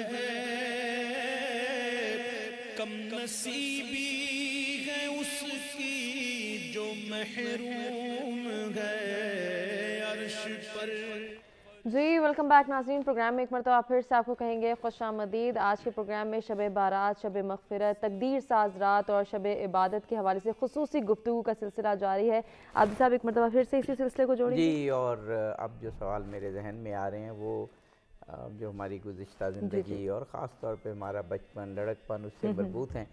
کم نصیبی ہے اس کی جو محروم ہے عرش پر. جی ویلکم بیک ناظرین. پروگرام میں ایک مرتبہ پھر سے آپ کو کہیں گے خوش آمدید. آج کے پروگرام میں شب بارات، شب مغفرت، تقدیر ساز رات اور شب عبادت کے حوالے سے خصوصی گفتگو کا سلسلہ جاری ہے. عابد صاحب ایک مرتبہ پھر سے اسی سلسلے کو جوڑیں گے. جی، اور اب جو سوال میرے ذہن میں آ رہے ہیں وہ جو ہماری گزشتہ زندگی اور خاص طور پہ ہمارا بچپن، لڑکپن اس سے مربوط ہیں.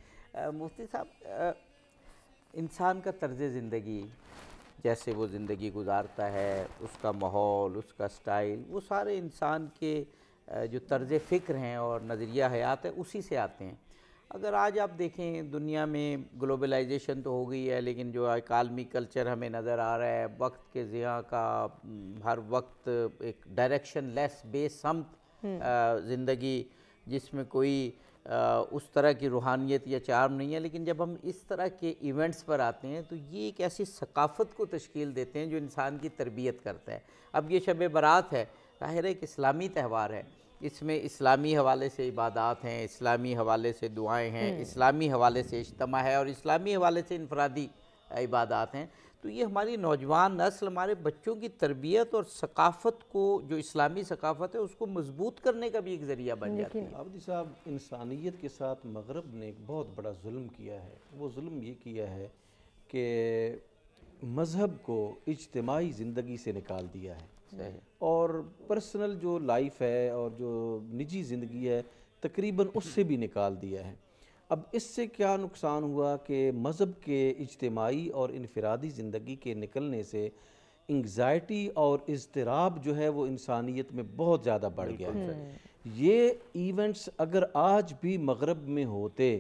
مفتی صاحب، انسان کا طرز زندگی، جیسے وہ زندگی گزارتا ہے، اس کا ماحول، اس کا سٹائل، وہ سارے انسان کے جو طرز فکر ہیں اور نظریہ حیات ہے اسی سے آتے ہیں. اگر آج آپ دیکھیں دنیا میں گلوبلائزیشن تو ہو گئی ہے، لیکن جو ایک عالمی کلچر ہمیں نظر آ رہا ہے، وقت کے ضیاع کا، ہر وقت ایک ڈائریکشن لیس بے سمت زندگی جس میں کوئی اس طرح کی روحانیت یا چارم نہیں ہے. لیکن جب ہم اس طرح کے ایونٹس پر آتے ہیں تو یہ ایک ایسی ثقافت کو تشکیل دیتے ہیں جو انسان کی تربیت کرتا ہے. اب یہ شب برات ہے، ظاہر ہے ایک اسلامی تہوار ہے، اس میں اسلامی حوالے سے عبادات ہیں، اسلامی حوالے سے دعائیں ہیں، اسلامی حوالے سے اجتماع ہے اور اسلامی حوالے سے انفرادی عبادات ہیں. تو یہ ہماری نوجوان نسل، ہمارے بچوں کی تربیت اور ثقافت کو، جو اسلامی ثقافت ہے اس کو مضبوط کرنے کا بھی ایک ذریعہ بن جاتی ہے. عابدی صاحب، انسانیت کے ساتھ مغرب نے ایک بہت بڑا ظلم کیا ہے. وہ ظلم یہ کیا ہے کہ مذہب کو اجتماعی زندگی سے نکال دیا ہے اور پرسنل جو لائف ہے اور جو نجی زندگی ہے تقریباً اس سے بھی نکال دیا ہے. اب اس سے کیا نقصان ہوا کہ مذہب کے اجتماعی اور انفرادی زندگی کے نکلنے سے انگزائٹی اور اضطراب جو ہے وہ انسانیت میں بہت زیادہ بڑھ گیا ہے. یہ ایونٹس اگر آج بھی مغرب میں ہوتے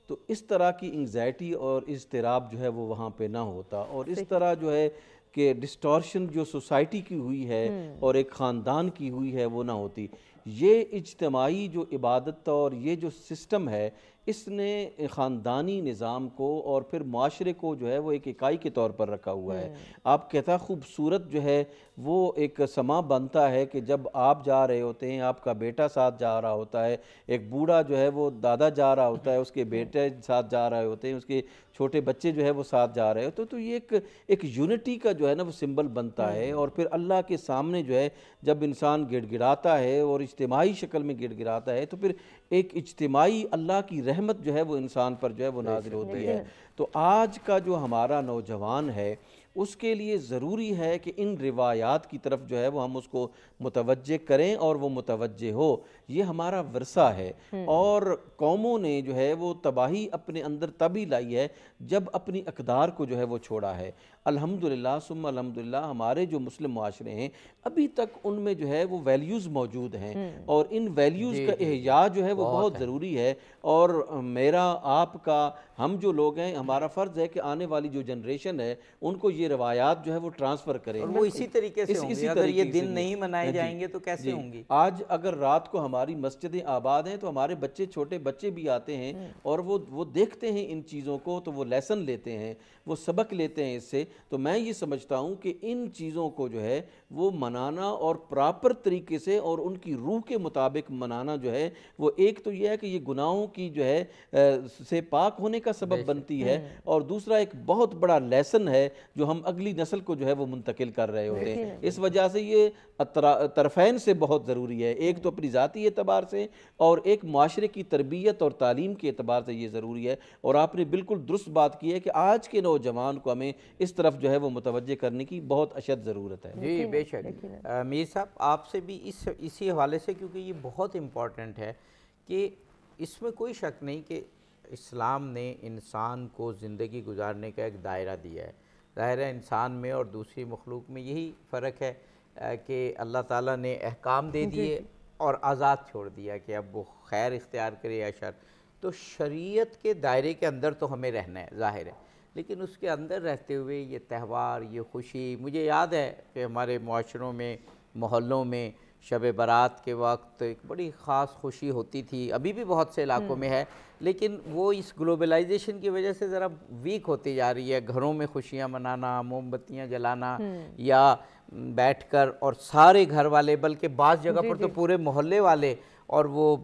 تو اس طرح کی انگزائٹی اور اضطراب جو ہے وہ وہاں پہ نہ ہوتا، اور اس طرح جو ہے کہ ڈسٹورشن جو سوسائٹی کی ہوئی ہے اور ایک خاندان کی ہوئی ہے وہ نہ ہوتی. یہ اجتماعی جو عبادت اور یہ جو سسٹم ہے اس نے خاندانی نظام کو اور پھر معاشرے کو جو ہے وہ ایک اکائی کے طور پر رکھا ہوا ہے. آپ کہتا خوبصورت جو ہے وہ ایک سما بنتا ہے کہ جب آپ جا رہے ہوتے ہیں، آپ کا بیٹا ساتھ جا رہا ہوتا ہے، ایک بوڑھا جو ہے وہ دادا جا رہا ہوتا ہے، اس کے بیٹے ساتھ جا رہے ہوتے ہیں، اس کے چھوٹے بچے جو ہے وہ ساتھ جا رہے ہوتے ہیں. تو یہ ایک یونٹی کا جو ہے نا وہ سمبل بنتا ہے. اور پھر اللہ کے سامنے جو ہے جب انسان گڑ گڑاتا ہے اور اجتماعی شکل میں گڑ گڑاتا ہے تو پھر ایک اجتماعی اللہ کی رحمت جو ہے وہ انسان پر جو ہے وہ نازل ہوتی ہے. تو آج کا جو ہمارا نوجوان ہے اس کے لیے ضروری ہے کہ ان روایات کی طرف جو ہے وہ ہم اس کو متوجہ کریں اور وہ متوجہ ہو. یہ ہمارا ورثہ ہے اور قوموں نے جو ہے وہ تباہی اپنے اندر تبھی لائی ہے جب اپنی اقدار کو جو ہے وہ چھوڑا ہے. الحمدللہ ثم الحمدللہ ہمارے جو مسلم معاشرے ہیں ابھی تک ان میں جو ہے وہ ویلیوز موجود ہیں اور ان ویلیوز کا احیاء جو ہے وہ بہت ضروری ہے. اور میرا، آپ کا، ہم جو لوگ ہیں، ہمارا فرض ہے کہ آنے والی جو جنریشن ہے ان کو یہ روایات جو ہے وہ ٹرانسفر کریں اور وہ اسی طریقے سے ہوں گی. اگر یہ دن نہیں منائے جائیں گے تو کیسے ہوں گی؟ آج اگر رات کو ہماری مسجدیں آباد ہیں تو ہمارے بچے، چھوٹے بچے بھی آتے ہیں اور وہ دیکھتے ہیں ان چیزوں کو تو وہ لیسن لیتے ہیں، وہ سبق لیتے ہیں اس سے. تو میں یہ سمجھتا ہوں کہ ان چیزوں کو جو ہے وہ منانا اور پراپر طریقے سے اور ان کی روح کے مطابق منانا جو ہے وہ ایک تو یہ ہے کہ یہ گناہوں کی جو ہے سے پاک ہونے کا سبب بنتی ہے، اور دوسرا ایک بہت بڑا لیسن ہے جو ہم اگلی نسل کو جو ہے وہ منتقل کر رہے ہوتے ہیں. اس وجہ سے یہ طرفین سے بہت ضروری ہے، ایک تو اپنی ذاتی اعتبار سے اور ایک معاشرے کی تربیت اور تعلیم کے اعتبار سے یہ ضروری ہے. اور آپ نے بالکل درست بات کی ہے کہ آج کے نوجوان کو ہمیں اس طرف جو ہے وہ متوجہ کرنے کی بہت اشد ضرورت ہے. جی بے شک. میر صاحب، آپ سے بھی اسی حوالے سے، کیونکہ یہ بہت امپورٹنٹ ہے کہ اس میں کوئی شک نہیں کہ اسلام نے انسان کو زندگی گزارنے کا ایک دائرہ دیا ہے. ظاہر ہے انسان میں اور دوسری مخلوق میں یہی فرق ہے کہ اللہ تعالیٰ نے احکام دے دیے اور آزاد چھوڑ دیا کہ اب وہ خیر اختیار کرے یا شر. تو شریعت کے دائرے کے اندر تو ہمیں رہنا ہے ظاہر ہے، لیکن اس کے اندر رہتے ہوئے یہ تہوار، یہ خوشی، مجھے یاد ہے کہ ہمارے معاشروں میں، محلوں میں شب برات کے وقت ایک بڑی خاص خوشی ہوتی تھی، ابھی بھی بہت سے علاقوں میں ہے، لیکن وہ اس گلوبلائزیشن کی وجہ سے ذرا ویک ہوتی جا رہی ہے۔ گھروں میں خوشیاں منانا، موم بتیاں جلانا، یا بیٹھ کر اور سارے گھر والے، بلکہ بعض جگہ پر تو پورے محلے والے، اور وہ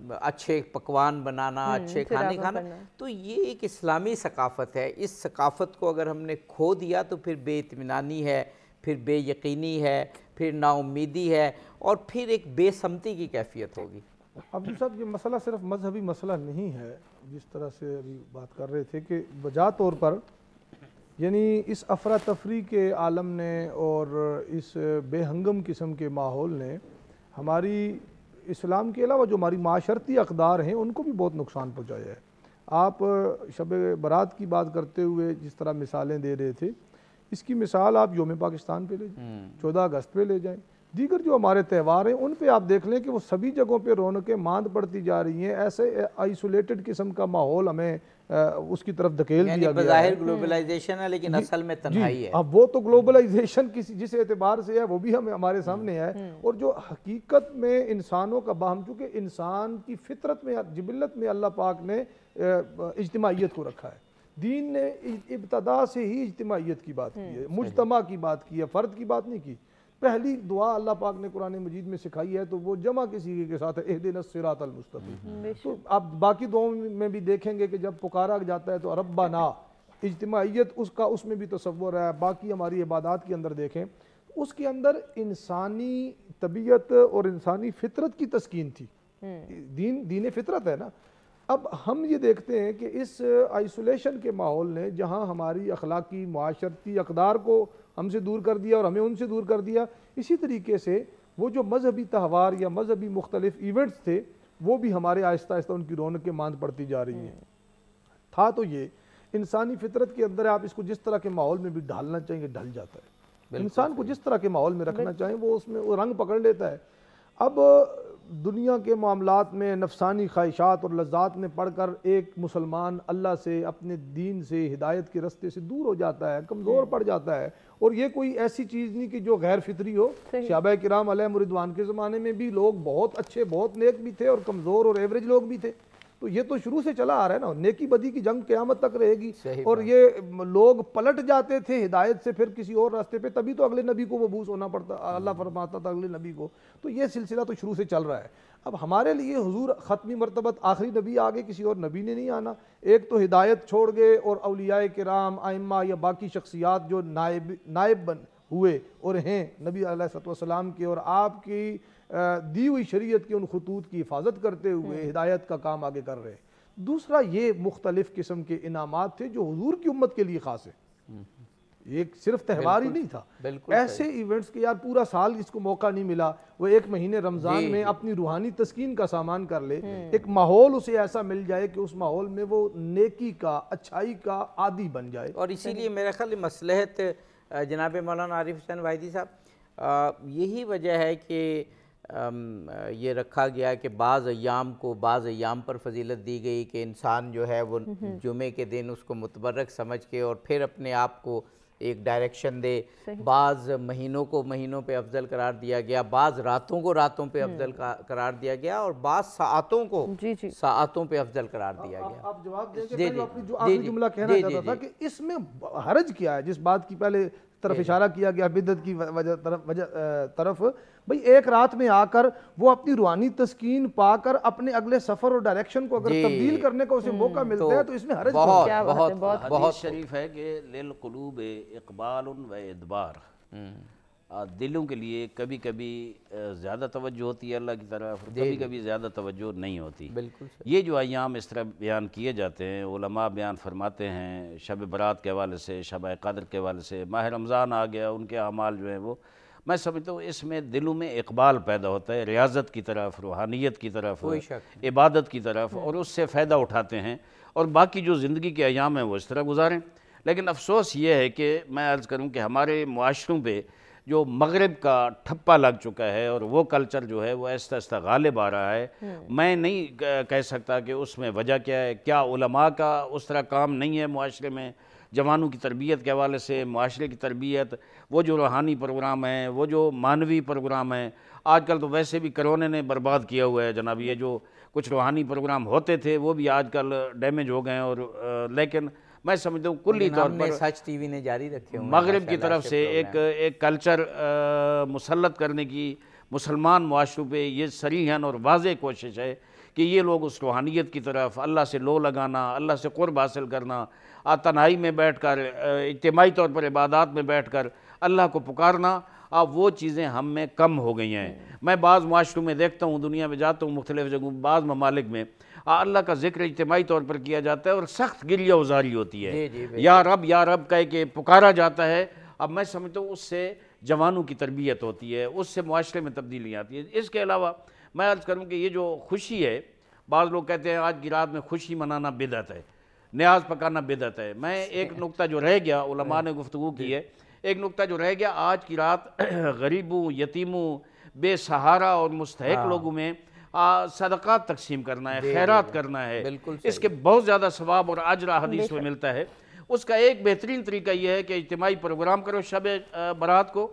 اچھے پکوان بنانا، اچھے کھانے کھانا، تو یہ ایک اسلامی ثقافت ہے۔ اس ثقافت کو اگر ہم نے کھو دیا تو پھر بے اطمینانی ہے، پھر بے یقینی ہے، پھر نا امیدی ہے، اور پھر ایک بے سمتی کی کیفیت ہوگی۔ عبدو صاحب، یہ مسئلہ صرف مذہبی مسئلہ نہیں ہے، جس طرح سے ابھی بات کر رہے تھے کہ بجا طور پر یعنی اس افراتفری کے عالم نے اور اس بے ہنگم قسم کے ماحول نے ہماری اسلام کے علاوہ جو ہماری معاشرتی اقدار ہیں ان کو بھی بہت نقصان پہنچایا ہے۔ آپ شب برات کی بات کرتے ہوئے جس طرح مثالیں دے رہے تھے، اس کی مثال آپ یوم پاکستان پہ لے جائیں، 14 اگست پہ لے جائیں، دیگر جو ہمارے تہوار ہیں ان پہ آپ دیکھ لیں کہ وہ سبھی جگہوں پہ رونقیں ماند پڑتی جا رہی ہیں۔ ایسے آئسولیٹڈ قسم کا ماحول ہمیں اس کی طرف دھکیل دیا گیا ہے۔ بظاہر گلوبلائزیشن ہے لیکن اصل میں تنہائی ہے۔ اب وہ تو گلوبلائزیشن جس اعتبار سے ہے وہ بھی ہمارے سامنے ہے، اور جو حقیقت میں انسانوں کا باہم، چونکہ انسان کی فطرت میں، جبلت میں اللہ پاک نے اجتماعیت کو رکھا ہے۔ دین نے ابتدا سے ہی اجتماعیت کی بات کی ہے، مجتمع کی بات کی ہے، فرد کی بات نہیں کی۔ پہلی دعا اللہ پاک نے قرآن مجید میں سکھائی ہے تو وہ جمع کسی کے ساتھ ہے، اہدنا الصراط المستقیم۔ تو آپ باقی دعاؤں میں بھی دیکھیں گے کہ جب پکارا جاتا ہے تو ربنا، اجتماعیت اس میں بھی تصور ہے۔ باقی ہماری عبادات کے اندر دیکھیں، اس کے اندر انسانی طبیعت اور انسانی فطرت کی تسکین تھی۔ دین فطرت ہے نا۔ اب ہم یہ دیکھتے ہیں کہ اس آئسولیشن کے ماحول نے جہاں ہماری اخلاقی معاشرتی اقدار کو ہم سے دور کر دیا اور ہمیں ان سے دور کر دیا، اسی طریقے سے وہ جو مذہبی تہوار یا مذہبی مختلف ایونٹس تھے وہ بھی ہمارے آہستہ آہستہ ان کی رونقیں ماند پڑتی جا رہی ہیں۔ تھا تو یہ انسانی فطرت کے اندر، آپ اس کو جس طرح کے ماحول میں بھی ڈھالنا چاہیں گے ڈھل جاتا ہے۔ انسان کو جس طرح کے ماحول میں رکھنا چاہیں وہ اس میں وہ رنگ پکڑ لیتا ہے۔ اب دنیا کے معاملات میں نفسانی خواہشات اور لذات میں پڑھ کر ایک مسلمان اللہ سے، اپنے دین سے، ہدایت کے رستے سے دور ہو جاتا ہے، کمزور پڑ جاتا ہے، اور یہ کوئی ایسی چیز نہیں کہ جو غیر فطری ہو۔ صحابہ کرام علیہم رضوان کے زمانے میں بھی لوگ بہت اچھے، بہت نیک بھی تھے، اور کمزور اور ایوریج لوگ بھی تھے۔ تو یہ تو شروع سے چلا آ رہا ہے نا، نیکی بدی کی جنگ قیامت تک رہے گی، اور یہ لوگ پلٹ جاتے تھے ہدایت سے پھر کسی اور راستے پہ، تبھی تو اگلے نبی کو مبعوث ہونا پڑتا، اللہ فرماتا تھا اگلے نبی کو۔ تو یہ سلسلہ تو شروع سے چل رہا ہے۔ اب ہمارے لیے حضور ختمی مرتبت آخری نبی آگے، کسی اور نبی نے نہیں آنا۔ ایک تو ہدایت چھوڑ گئے، اور اولیاء کرام، ائمہ یا باقی شخصیات جو نائب ہوئے اور ہیں نبی علیہ السلام کے اور آپ کی دی ہوئی شریعت کے ان خطوط کی حفاظت کرتے ہوئے ہدایت کا کام آگے کر رہے ہیں۔ دوسرا یہ مختلف قسم کے انعامات تھے جو حضور کی امت کے لیے خاص ہیں۔ ایک صرف تہوار ہی نہیں تھا، ایسے ایونٹس کے یار پورا سال اس کو موقع نہیں ملا، وہ ایک مہینے رمضان میں اپنی روحانی تسکین کا سامان کر لے، ایک ماحول اسے ایسا مل جائے کہ اس ماحول میں وہ نیکی کا، اچھائی کا عادی بن جائے۔ اور اسی لیے میرا خیال مصلحت جناب مولانا عارف حسین واحدی صاحب، یہی وجہ ہے کہ یہ رکھا گیا کہ بعض ایام کو بعض ایام پر فضیلت دی گئی کہ انسان جو ہے وہ جمعے کے دن اس کو متبرک سمجھ کے اور پھر اپنے آپ کو ایک ڈائریکشن دے۔ بعض مہینوں کو مہینوں پہ افضل قرار دیا گیا، بعض راتوں کو راتوں پہ افضل قرار دیا گیا، اور بعض ساعتوں کو ساعتوں پہ افضل قرار دیا گیا۔ آپ جواب دیں کہ جو آخری جملہ کہنا چاہتا تھا کہ اس میں حرج کیا ہے، جس بات کی پہلے طرف اشارہ کیا گیا بدعت کی طرف، بھئی ایک رات میں آ کر وہ اپنی روحانی تسکین پا کر اپنے اگلے سفر اور ڈائریکشن کو اگر تبدیل کرنے کا اسے موقع ملتا ہے تو اس میں حرج کیا ہے؟ حدیث شریف ہے کہ للقلوب اقبال و ادبار، دلوں کے لیے کبھی کبھی زیادہ توجہ ہوتی ہے اللہ کی طرف، کبھی کبھی زیادہ توجہ نہیں ہوتی۔ یہ جو ایام اس طرح بیان کیے جاتے ہیں، علماء بیان فرماتے ہیں شب برات کے حوالے سے، شب قدر کے حوالے سے، ماہ رمضان آ گیا، ان کے اعمال جو ہیں وہ میں سمجھتا ہوں اس میں دلوں میں اقبال پیدا ہوتا ہے، ریاضت کی طرف، روحانیت کی طرف، عبادت کی طرف، اور اس سے فائدہ اٹھاتے ہیں، اور باقی جو زندگی کے ایام ہیں وہ اس طرح گزاریں۔ لیکن افسوس یہ ہے کہ میں عرض کروں کہ ہمارے معاشروں پہ جو مغرب کا ٹھپا لگ چکا ہے اور وہ کلچر جو ہے وہ آہستہ آہستہ غالب آ رہا ہے۔ میں نہیں کہہ سکتا کہ اس میں وجہ کیا ہے، کیا علماء کا اس طرح کام نہیں ہے معاشرے میں جوانوں کی تربیت کے حوالے سے، معاشرے کی تربیت، وہ جو روحانی پروگرام ہیں، وہ جو معنوی پروگرام ہیں. آج کل تو ویسے بھی کرونے نے برباد کیا ہوا ہے جناب. یہ جو کچھ روحانی پروگرام ہوتے تھے وہ بھی آج کل ڈیمیج ہو گئے ہیں. اور لیکن میں سمجھتا ہوں کلی طور پر سچ ٹی وی نے جاری رکھے ہوئے ہیں مغرب کی طرف سے ایک کلچر مسلط کرنے کی مسلمان معاشروں پہ یہ صریحاً اور واضح کوشش ہے کہ یہ لوگ اس روحانیت کی طرف، اللہ سے لو لگانا، اللہ سے قرب حاصل کرنا، تنہائی میں بیٹھ کر، اجتماعی طور پر عبادات میں بیٹھ کر اللہ کو پکارنا، وہ چیزیں ہم میں کم ہو گئی ہیں. میں بعض معاشروں میں دیکھتا ہوں، دنیا میں جاتا ہوں مختلف جگہوں، بعض ممالک میں اللہ کا ذکر اجتماعی طور پر کیا جاتا ہے اور سخت گریہ وزاری ہوتی ہے. یا رب کہہ کے پکارا جاتا ہے. اب میں سمجھتا ہوں اس سے جوانوں کی تربیت ہوتی ہے، اس سے معاشرے میں تبدیلی آتی ہے. اس کے علاوہ میں عرض کروں کہ یہ جو خوشی ہے، بعض لوگ کہتے ہیں آج کی رات میں خوشی منانا بدعت ہے، نیاز پکانا بدعت ہے. میں ایک نقطہ جو رہ گیا، علماء نے گفتگو کی ہے، ایک نقطہ جو رہ گیا، آج کی رات غریبوں، یتیموں، بے سہارا اور مستحق لوگوں میں صدقات تقسیم کرنا ہے، خیرات کرنا ہے. اس کے بہت زیادہ ثواب اور اجر حدیث میں ملتا ہے. اس کا ایک بہترین طریقہ یہ ہے کہ اجتماعی پروگرام کرو شب برات کو،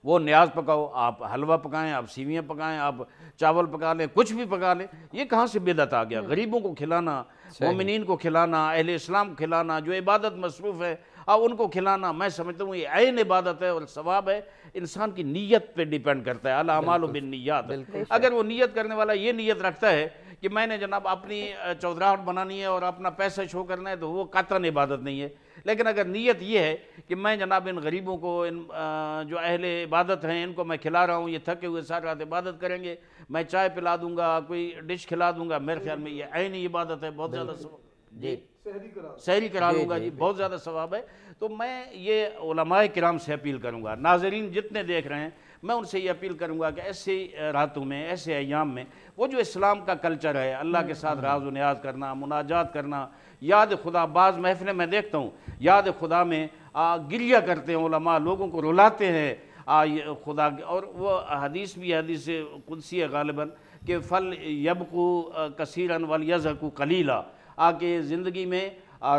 وہ نیاز پکاؤ، آپ حلوہ پکائیں، آپ سیویاں پکائیں، آپ چاول پکا لیں، کچھ بھی پکا لیں. یہ کہاں سے بدعت آ گیا؟ غریبوں کو کھلانا، مومنین کو کھلانا، اہل اسلام کو کھلانا، جو عبادت مصروف ہے ان کو کھلانا، میں سمجھتا ہوں یہ عین عبادت ہے اور ثواب ہے. انسان کی نیت پہ ڈیپینڈ کرتا ہے، الاعمال بالنیات. اگر وہ نیت کرنے والا یہ نیت رکھتا ہے کہ میں نے جناب اپنی چودراہٹ بنانی ہے اور اپنا پیسہ شو کرنا ہے، تو وہ قطعاً عبادت نہیں ہے. لیکن اگر نیت یہ ہے کہ میں جناب ان غریبوں کو، ان جو اہل عبادت ہیں، ان کو میں کھلا رہا ہوں، یہ تھکے ہوئے ساری رات عبادت کریں گے، میں چائے پلا دوں گا، کوئی ڈش کھلا دوں گا، میرے خیال میں یہ عین عبادت ہے، بہت زیادہ جی سحری کرا دوں گا، جی بہت زیادہ ثواب ہے. تو میں یہ علماء کرام سے اپیل کروں گا، ناظرین جتنے دیکھ رہے ہیں میں ان سے یہ اپیل کروں گا کہ ایسے راتوں میں، ایسے ایام میں، وہ جو اسلام کا کلچر ہے، اللہ کے ساتھ راز و نیاز کرنا، مناجات کرنا، یاد خدا، بعض محفلیں میں دیکھتا ہوں یاد خدا میں گریہ کرتے ہیں علماء، لوگوں کو رلاتے ہیں خدا. اور وہ حدیث بھی حدیث قدسی ہے غالباً کہ فل یبقو کثیراً ولیضحکوا قلیلا، کہ زندگی میں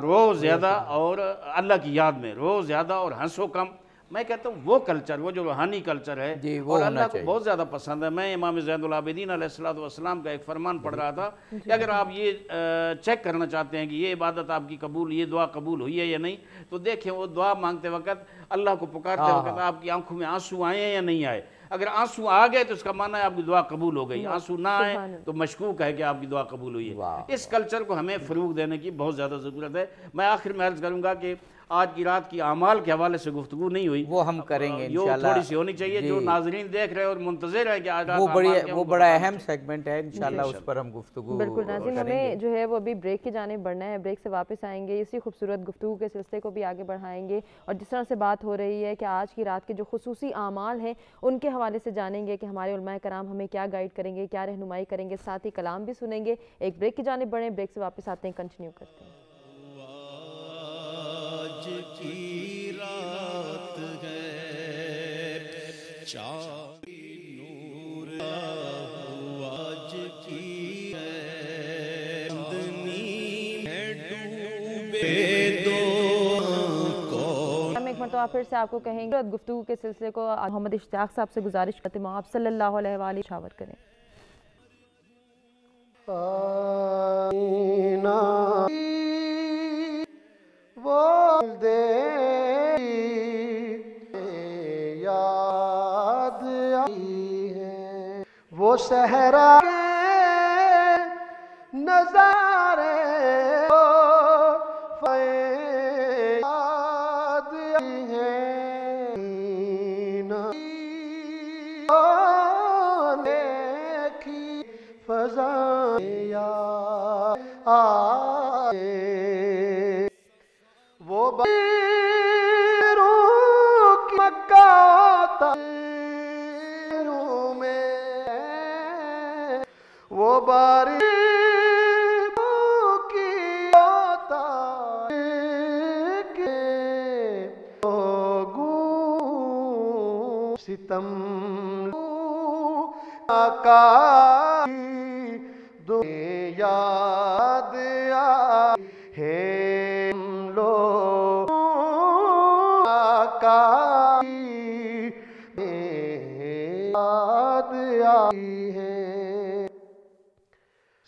رو زیادہ اور اللہ کی یاد میں رو زیادہ اور ہنسو کم. میں کہتا ہوں وہ کلچر، وہ جو روحانی کلچر ہے اور اللہ کو بہت زیادہ پسند ہے. میں امام زین العابدین علیہ السلام کا ایک فرمان پڑھ رہا تھا کہ اگر آپ یہ چیک کرنا چاہتے ہیں کہ یہ عبادت آپ کی قبول، یہ دعا قبول ہوئی ہے یا نہیں، تو دیکھیں وہ دعا مانگتے وقت، اللہ کو پکارتے وقت آپ کی آنکھوں میں آنسو آئے ہیں یا نہیں آئے. اگر آنسو آ گئے تو اس کا معنی ہے آپ کی دعا قبول ہو گئی، آنسو نہ آئے تو مشکوک ہے کہ آپ کی دعا قبول ہوئی ہے. اس کلچر کو ہمیں فروغ دینے کی بہت زیادہ ضرورت ہے. میں آخر میں عرض کروں گا کہ آج کی رات کی اعمال کے حوالے سے گفتگو نہیں ہوئی، وہ ہم کریں گے انشاءاللہ، تھوڑی سی ہونی چاہیے. جو ناظرین دیکھ رہے ہیں اور منتظر ہیں کہ آج رات وہ بڑا اہم سیگمنٹ ہے، انشاءاللہ اس پر ہم گفتگو بالکل. ناظرین ہمیں جو ہے وہ ابھی بریک کی جانب بڑھنا ہے، بریک سے واپس آئیں گے، اسی خوبصورت گفتگو کے سلسلے کو بھی آگے بڑھائیں گے اور جس طرح سے بات ہو رہی ہے کہ آج کی رات کے جو خصوصی اعمال ہیں ان کے حوالے سے جانیں گے کہ ہمارے علماء کرام ہمیں کیا گائیڈ کریں گے، کیا رہنمائی کریں گے، ساتھ ہی کلام بھی سنیں گے. ایک بریک کی جانب بڑھیں، بریک سے واپس آتے ہیں، کنٹینیو کرتے ہیں. آج کی رات ہے نور آج کی ہے چاندنی میں ڈوبے دو کون. ہم ایک مرتبہ پھر سے آپ کو کہیں گے گفتگو کے سلسلے کو محمد اشتیاق صاحب سے گزارش کرتے ہیں آپ صلی اللہ علیہ وآلہ شاور کریں. وہ دے یاد آئی ہے وہ صحرا کے نظارے یاد آئی ہے دیکھی فضا یاد آئے وہ بیروں کی مکہ تیروں میں وہ باری کی ہوتا کے گوں ستم آقا دنیا یاد آئی ہے ہم لوگ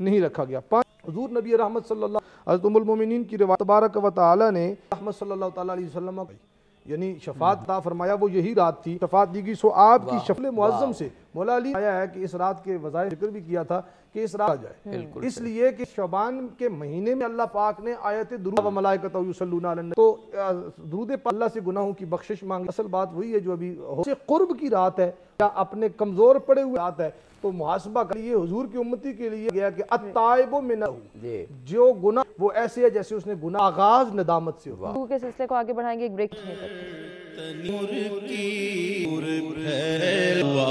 نہیں رکھا گیا۔ حضور نبی رحمت صلی اللہ حضرت ام المومنین کی روایت تبارک و تعالی نے رحمت صلی اللہ تعالی علیہ وسلم یعنی شفاعت عطا فرمایا، وہ یہی رات تھی، شفاعت دی گئی۔ سو آپ کی شفل معظم سے مولا علی آیا ہے کہ اس رات کے وظائف ذکر بھی کیا تھا کہ اس رات آ جائے، اس لیے کہ شعبان کے مہینے میں اللہ پاک نے آیت درود و ملائکۃ یصلون علی النبی، تو درود پاک اللہ سے گناہوں کی بخشش مانگ۔ اصل بات وہی ہے جو ابھی سے قرب کی رات ہے یا اپنے کمزور پڑے ہوئے رات ہے، تو محاسبہ کے لیے حضور کی امتی کے لیے گیا کہ التائب منہ، جو گناہ وہ ایسے ہے جیسے اس نے گناہ آغاز ندامت سے ہوا۔ کے سلسلے کو آگے بڑھائیں گے، ایک بریک لینے تنور کی پھیلوا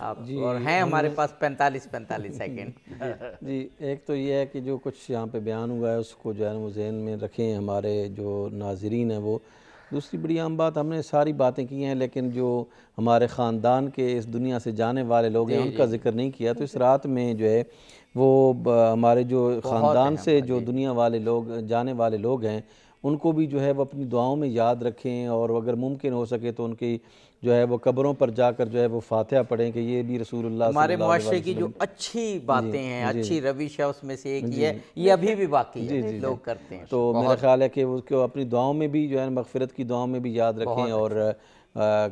آپ اور ہیں ہمارے پاس 45 سیکنڈ. جی ایک تو یہ ہے کہ جو کچھ یہاں پہ بیان ہوا ہے اس کو جو ہے وہ ذہن میں رکھیں ہمارے جو ناظرین ہیں وہ. دوسری بڑی عام بات، ہم نے ساری باتیں کی ہیں لیکن جو ہمارے خاندان کے اس دنیا سے جانے والے لوگ ہیں ان کا ذکر نہیں کیا. تو اس رات میں جو ہے وہ ہمارے جو خاندان سے جو دنیا والے لوگ جانے والے لوگ ہیں ان کو بھی جو ہے وہ اپنی دعاؤں میں یاد رکھیں، اور اگر ممکن ہو سکے تو ان کی جو ہے وہ قبروں پر جا کر جو ہے وہ فاتحہ پڑھیں کہ یہ بھی رسول اللہ صلی ہمارے اللہ علیہ معاشرے کی جو اچھی باتیں ہیں، اچھی روش ہے، اس میں سے ایک یہ ابھی بھی باقی ہے، لوگ کرتے ہیں. تو میرا خیال ہے کہ اس کو اپنی دعاؤں میں بھی جو ہے مغفرت کی دعاؤں میں بھی یاد رکھیں، اور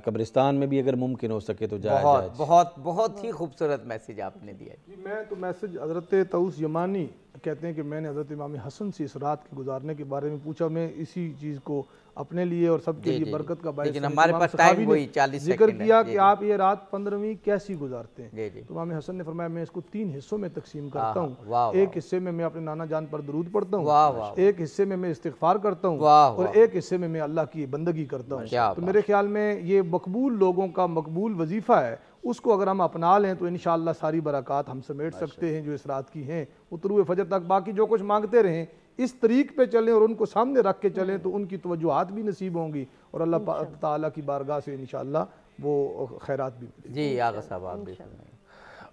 قبرستان میں بھی اگر ممکن ہو سکے تو جائیں. بہت ہی خوبصورت میسیج آپ نے دیا. میں تو میسیج حضرت طاؤس یمانی کہتے ہیں کہ میں نے حضرت امام حسن سے اس رات کے گزارنے کے بارے میں پوچھا. میں اسی چیز کو اپنے لیے اور سب کے لیے برکت کا باعث، لیکن ہمارے پاس ٹائم وہی 40 ذکر کیا کہ آپ یہ رات 15ویں کیسی گزارتے ہیں. تو امام حسن نے فرمایا میں اس کو 3 حصوں میں تقسیم کرتا ہوں. ایک حصے میں اپنے نانا جان پر درود پڑھتا ہوں، ایک حصے میں استغفار کرتا ہوں، اور ایک حصے میں میں اللہ کی بندگی کرتا ہوں. تو میرے خیال میں یہ مقبول لوگوں کا مقبول وظیفہ ہے. اس کو اگر ہم اپنا لیں تو انشاءاللہ ساری برکات ہم سمیٹ سکتے ہیں جو اس رات کی ہیں طلوع فجر تک. باقی جو کچھ مانگتے رہیں اس طریق پہ چلیں اور ان کو سامنے رکھ کے چلیں تو ان کی توجہات بھی نصیب ہوں گی، اور اللہ تعالیٰ کی بارگاہ سے انشاءاللہ وہ خیرات بھی ملیں. جی آغا صاحب آپ بھی فرمائیں.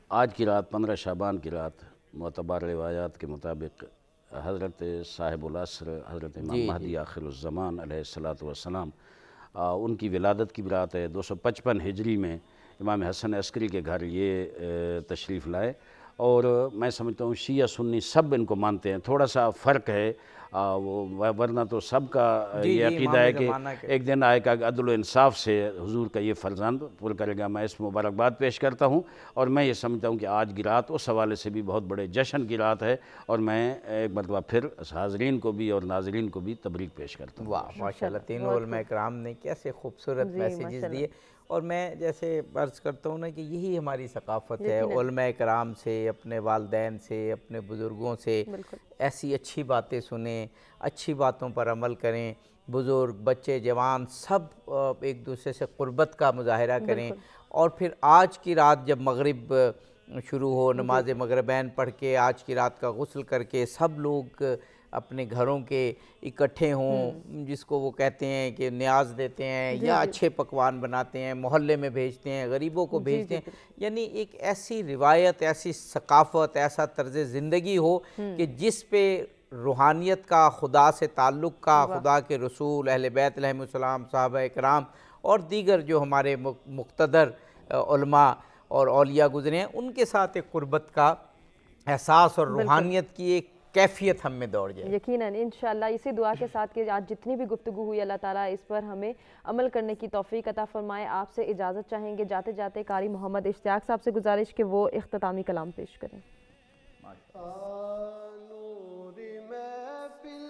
آج کی رات 15 شعبان کی رات معتبر روایات کے مطابق حضرت صاحب العصر حضرت امام مہدی آخر الزمان علیہ السلام ان کی ولادت کی رات ہے. 255 ہجری میں امام حسن عسکری کے گھر یہ تشریف لائے، اور میں سمجھتا ہوں شیعہ سنی سب ان کو مانتے ہیں. تھوڑا سا فرق ہے ورنہ تو سب کا یہ عقیدہ ہے کہ ایک دن آئے گا عدل و انصاف سے حضور کا یہ فرزند پر کرے گا. میں اس مبارکباد پیش کرتا ہوں، اور میں یہ سمجھتا ہوں کہ آج کی رات اس حوالے سے بھی بہت بڑے جشن کی رات ہے، اور میں ایک مرتبہ پھر حاضرین کو بھی اور ناظرین کو بھی تبریک پیش کرتا ہوں. واہ ماشاءاللہ، تینوں علماء کرام نے کیسے خوبصورت میسیجز دیے. اور میں جیسے عرض کرتا ہوں نا کہ یہی ہماری ثقافت ہے، علماء کرام سے، اپنے والدین سے، اپنے بزرگوں سے ایسی اچھی باتیں سنیں، اچھی باتوں پر عمل کریں. بزرگ، بچے، جوان سب ایک دوسرے سے قربت کا مظاہرہ کریں. اور پھر آج کی رات جب مغرب شروع ہو، نماز مغربین پڑھ کے آج کی رات کا غسل کر کے سب لوگ اپنے گھروں کے اکٹھے ہوں، جس کو وہ کہتے ہیں کہ نیاز دیتے ہیں یا اچھے پکوان بناتے ہیں، محلے میں بھیجتے ہیں، غریبوں کو بھیجتے ہیں. یعنی ایک ایسی روایت، ایسی ثقافت، ایسا طرز زندگی ہو کہ جس پہ روحانیت کا، خدا سے تعلق کا، خدا کے رسول، اہل بیت علیہ السلام، صحابہ اکرام اور دیگر جو ہمارے مقتدر علماء اور اولیاء گزرے ہیں ان کے ساتھ ایک قربت کا احساس اور روحانیت کی ایک کیفیت ہم میں دوڑ جائے. یقیناً انشاءاللہ اسی دعا کے ساتھ کہ آج جتنی بھی گفتگو ہوئی اللہ تعالیٰ اس پر ہمیں عمل کرنے کی توفیق عطا فرمائے. آپ سے اجازت چاہیں گے جاتے جاتے قاری محمد اشتیاق صاحب سے گزارش کہ وہ اختتامی کلام پیش کریں. نوری محفل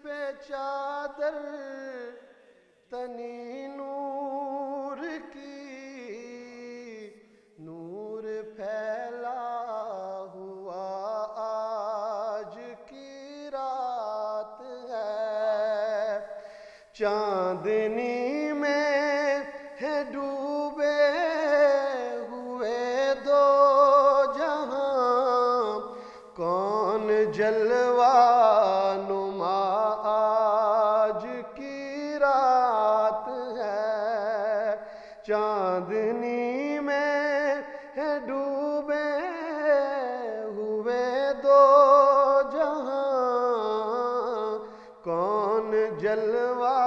پہ چادر تنی نور کی، نور پھیلا ہوا آج کی رات ہے. چاندنی میں ہے ڈوبے ہوئے دو جہاں، کون جلوہ نما آج کی رات ہے. چاندنی میں ہے ڈوبے ہوئے دو جہاں، کون جلوہ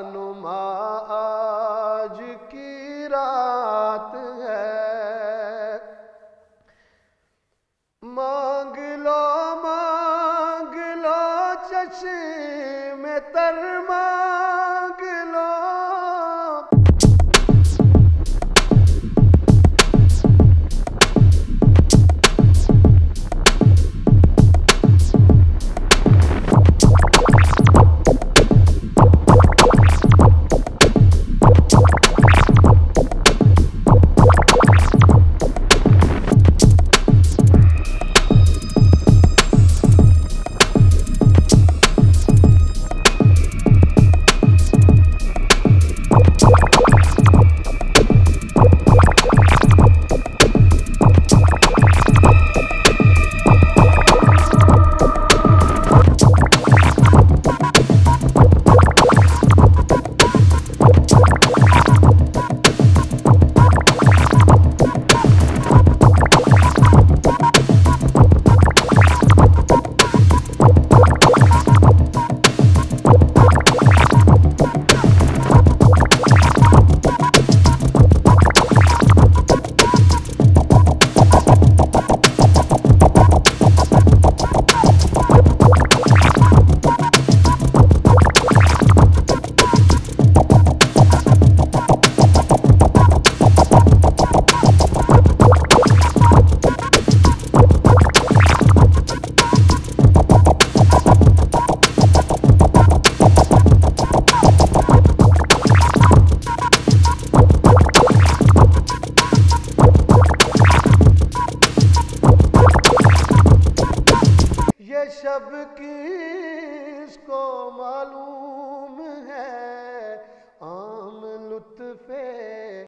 نما آج کی رات ہے. مانگ لو چشم تر